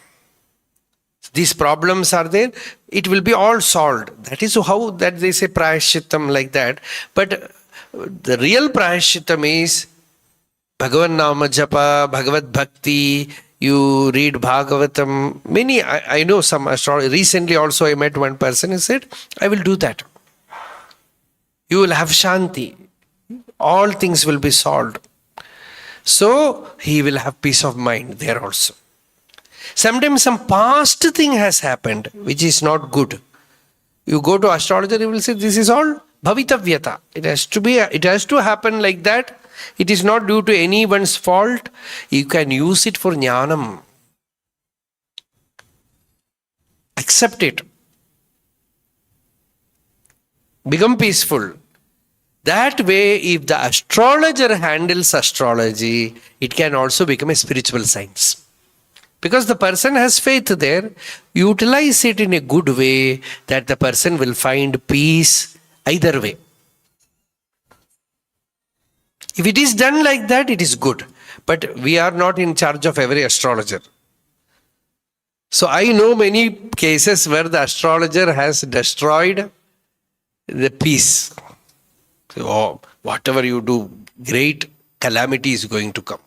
These problems are there, it will be all solved. That is how that they say prayashittam like that. But the real prayashittam is Bhagavan Nama Japa, Bhagavad Bhakti, you read Bhagavatam. Many, I know some astrologers. Recently also I met one person who said, I will do that. You will have Shanti. All things will be solved. So he will have peace of mind there also. Sometimes some past thing has happened which is not good. You go to astrologer, he will say this is all bhavitavyata. It has to happen like that. It is not due to anyone's fault. You can use it for jnanam. Accept it. Become peaceful. That way, if the astrologer handles astrology, it can also become a spiritual science. Because the person has faith there, utilize it in a good way that the person will find peace either way. If it is done like that, it is good. But we are not in charge of every astrologer. So I know many cases where the astrologer has destroyed the peace. So, whatever you do, great calamity is going to come.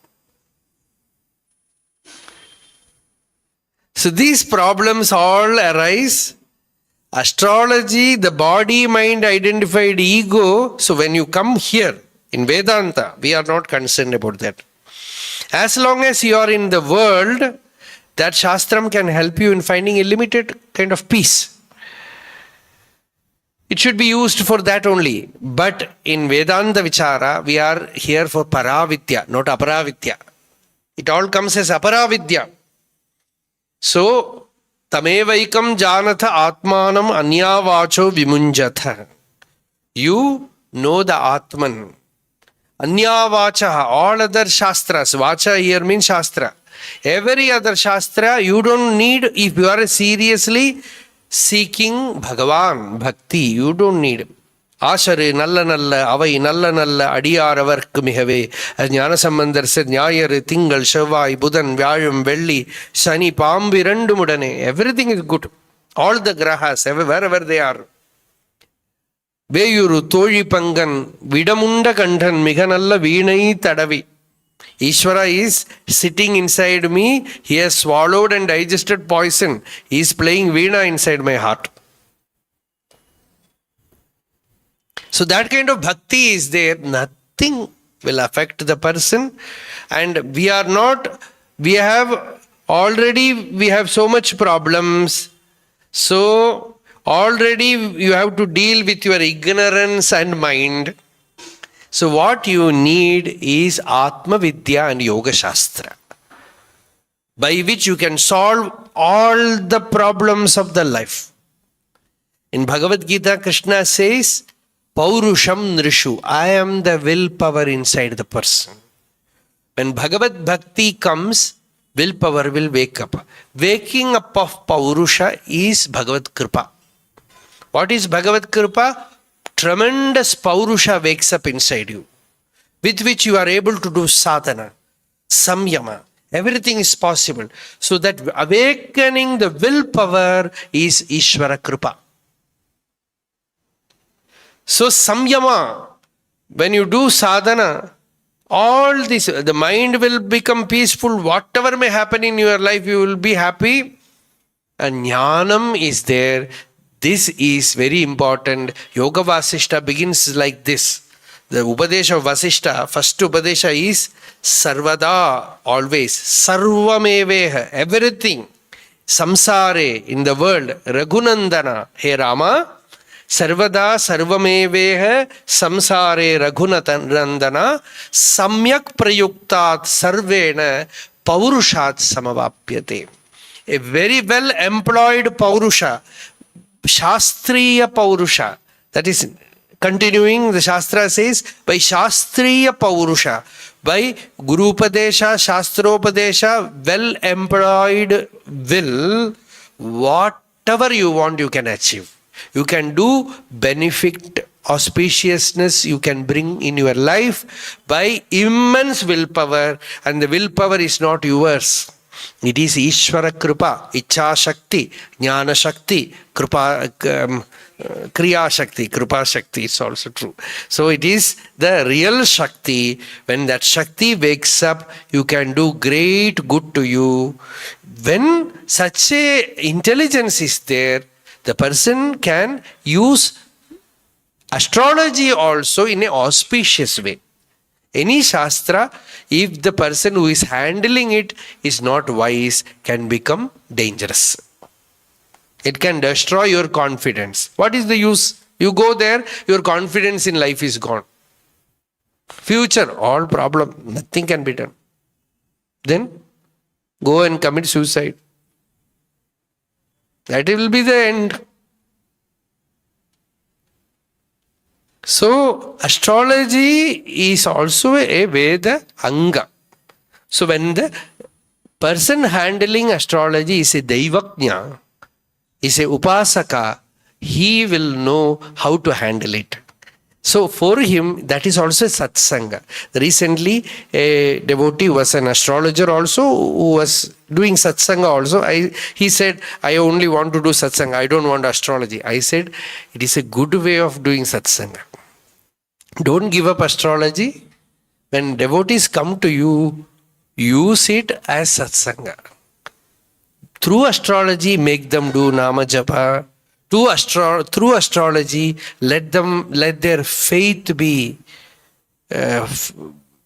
So these problems all arise. Astrology, the body, mind, identified ego. So when you come here in Vedanta, we are not concerned about that. As long as you are in the world, that Shastram can help you in finding a limited kind of peace. It should be used for that only. But in Vedanta Vichara, we are here for Paravidya, not Aparavidya. It all comes as Aparavidya. So, Tamevaikam Janatha Atmanam Anyavacho Vimunjatha. You know the Atman. Anyavacha, all other Shastras. Vacha here means Shastra. Every other Shastra, you don't need, if you are seriously seeking Bhagavan, Bhakti, you don't need. Ashare nalla nalla, avai nalla nalla, adiyaravark mihave. As Jnana-sambandhar said, Nyayare, Tingal, Shavai, Budan, Vyayam, Velli, Shani, Pambi, Rendumudane. Everything is good. All the grahas, wherever they are. Veyuru, Toji Pangan, Vidamunda Kantan, Miganalla, Veenai, Tadavi. Ishvara is sitting inside me. He has swallowed and digested poison. He is playing Veena inside my heart. So that kind of bhakti is there. Nothing will affect the person. And we have so much problems. So already you have to deal with your ignorance and mind. So what you need is Atma Vidya and Yoga Shastra, by which you can solve all the problems of the life. In Bhagavad Gita, Krishna says, Paurusham Nrishu, I am the willpower inside the person. When Bhagavad Bhakti comes, willpower will wake up. Waking up of Paurusha is Bhagavad Kripa. What is Bhagavad Kripa? Tremendous Paurusha wakes up inside you, with which you are able to do sadhana, samyama. Everything is possible. So that awakening the willpower is Ishvara Kripa. So samyama, when you do sadhana, all this, the mind will become peaceful. Whatever may happen in your life, you will be happy. And jnanam is there. This is very important. Yoga Vasishta begins like this. The Upadesha of Vasishta, first Upadesha is Sarvada, always. Sarvameveha, everything. Samsare, in the world. Raghunandana, hey Rama. Sarvada sarvameveha samsare raghunandana samyak prayuktat sarvena paurushat samavapyate. A very well employed paurusha, shastriya paurusha, that is continuing, the Shastra says, by shastriya paurusha, by Gurupadesha, Shastropadesha, well employed will, whatever you want you can achieve. You can do benefit, auspiciousness you can bring in your life by immense willpower, and the willpower is not yours. It is Ishvara Kripa, Icha Shakti, Jnana Shakti, Kripa, Kriya Shakti, Kripa Shakti is also true. So it is the real Shakti. When that Shakti wakes up, you can do great good to you. When such a intelligence is there, the person can use astrology also in an auspicious way. Any Shastra, if the person who is handling it is not wise, can become dangerous. It can destroy your confidence. What is the use? You go there, your confidence in life is gone. Future, all problem, nothing can be done. Then go and commit suicide. That will be the end. So, astrology is also a Veda Anga. So, when the person handling astrology is a Daivajna, is a Upasaka, he will know how to handle it. So, for him, that is also a Satsanga. Recently, a devotee was an astrologer also, who was doing Satsanga also. He said, I only want to do Satsanga, I don't want astrology. I said, it is a good way of doing Satsanga. Don't give up astrology. When devotees come to you, use it as Satsanga. Through astrology, make them do Nama Japa. Through astrology, let their faith be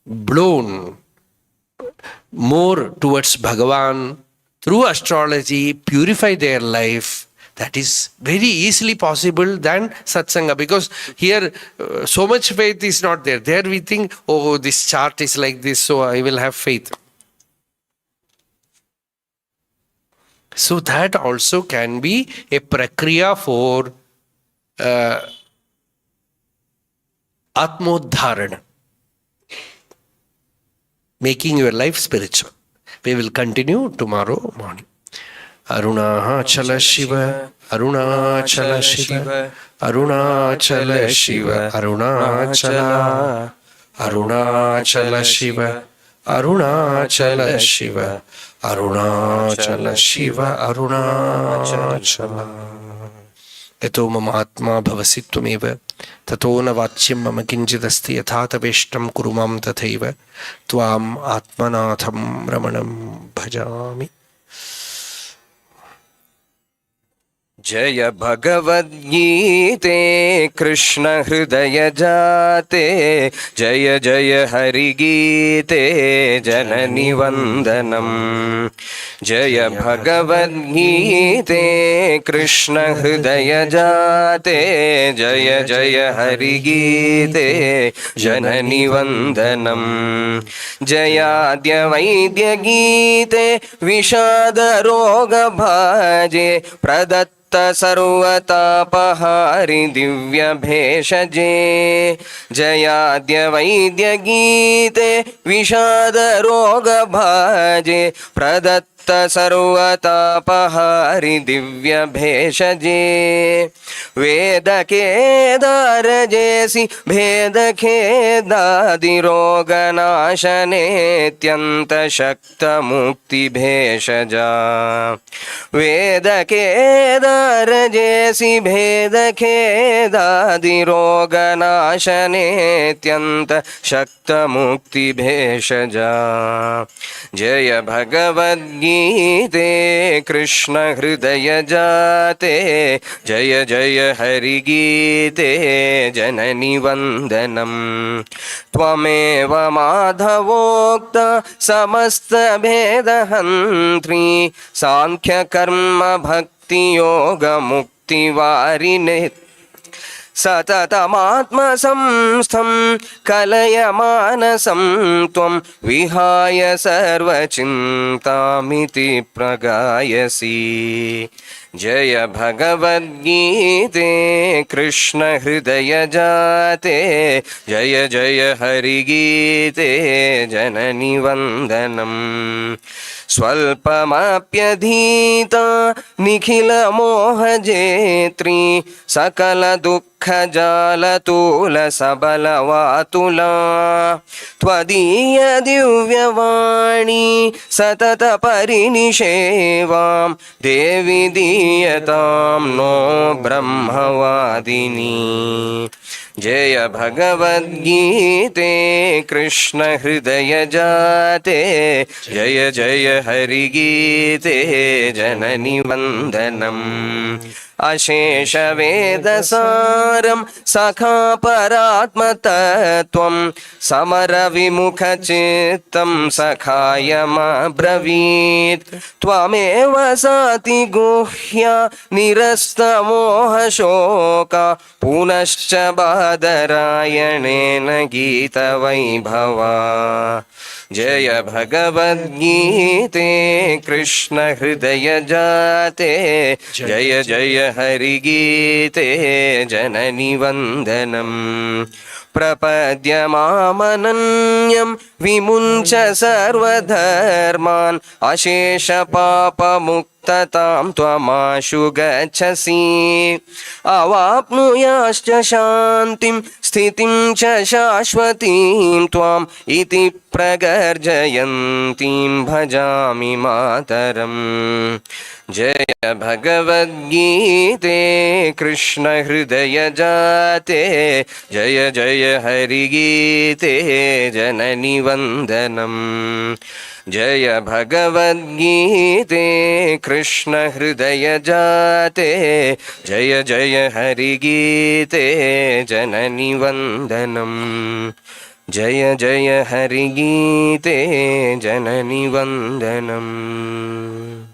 blown more towards Bhagavan. Through astrology, purify their life. That is very easily possible than Satsanga, because here so much faith is not there. There we think, oh, this chart is like this, so I will have faith. So that also can be a prakriya for Atmodharana, making your life spiritual. We will continue tomorrow morning. Arunachala Shiva, Arunachala Shiva, Arunachala Shiva, Arunachala, Arunachala Shiva, Arunachala Shiva, Arunachala Shiva, Arunachala. Yato mama atma bhavasi tvameva, tato na vachyam mama kinchidasti yathata veshtam kurumam tathaiva, tvam atmanatham ramanam bhajami. जय भगवद्गीते कृष्ण हृदय जाते, जय जय हरिगीते जननि वंदनम। जय भगवद्गीते कृष्ण हृदय जाते, जय जय हरिगीते जननि वंदनम। जयाद्य वैद्य गीते विषाद रोग भाजे, प्रदत्त सर्वतापहारि दिव्य भेषजे। जयाद्य वैद्य गीते विषाद रोग भाजे, प्रदत्त सर्वतापहारि दिव्य भेषजे। वेद केदार जैसी भेद खेदादि रोग नाशनेत्यंत शक्त मुक्ति भेषजा। वेद केदार जैसी भेद खेदादि रोग नाशनेत्यंत शक्त मुक्ति भेषजा। जय भगवद्गीते कृष्ण हृदय जाते, जय जय हरिगीते जननि वंदनम। त्वमेव माधवोक्त समस्त भेदहन्त्री, सांख्य कर्म भक्ति योग मुक्ति वारिणे। सततमात्मसंस्थं कलयमानसं त्वं विहाय सर्वचिन्तामिति प्रगायसि। जय भगवद्गीते कृष्ण हृदय जाते, जय जय हरिगीते जननि वंदनम। स्वल्पमप्यधीता निखिल मोहजेत्री, सकल दुःख जालतूल सबलवातुला। त्वदीय दिव्यवाणी सतत परिनिषेवां, देवी दीयतां नो ब्रह्मवादिनी। जय भगवद्गीते कृष्ण हृदय जाते, जय जय हरिगीते जननि वंदनम। अशेष वेदसारं सखा परात्मतत्त्वं, समर विमुख चित्तं सखायमब्रवीत्। त्वमेव साति गुह्या निरस्त मोहशोका, पुनश्च बादरायणेन गीतवैभवा। जय भगवद्गीते कृष्ण हृदय जाते, जय जय हरिगीते जननि वंदनम। प्रपद्य मामनन्यं विमुञ्च सर्वधर्मान्, अशेष पापमुक्ततां त्वमाशु गच्छसि। अवाप्नुयाश्च शान्तिं स्थितिं च शाश्वतीं त्वाम्, इति प्रगर्जयन्तीं भजामि मातरम्। जय भगवद्गीते कृष्ण हृदय जाते, जय जय हरिगीते जननि वंदनम। जय भगवद्गीते कृष्ण हृदय जाते, जय जय हरिगीते जननि वंदनम। जय जय हरिगीते जननि वंदनम।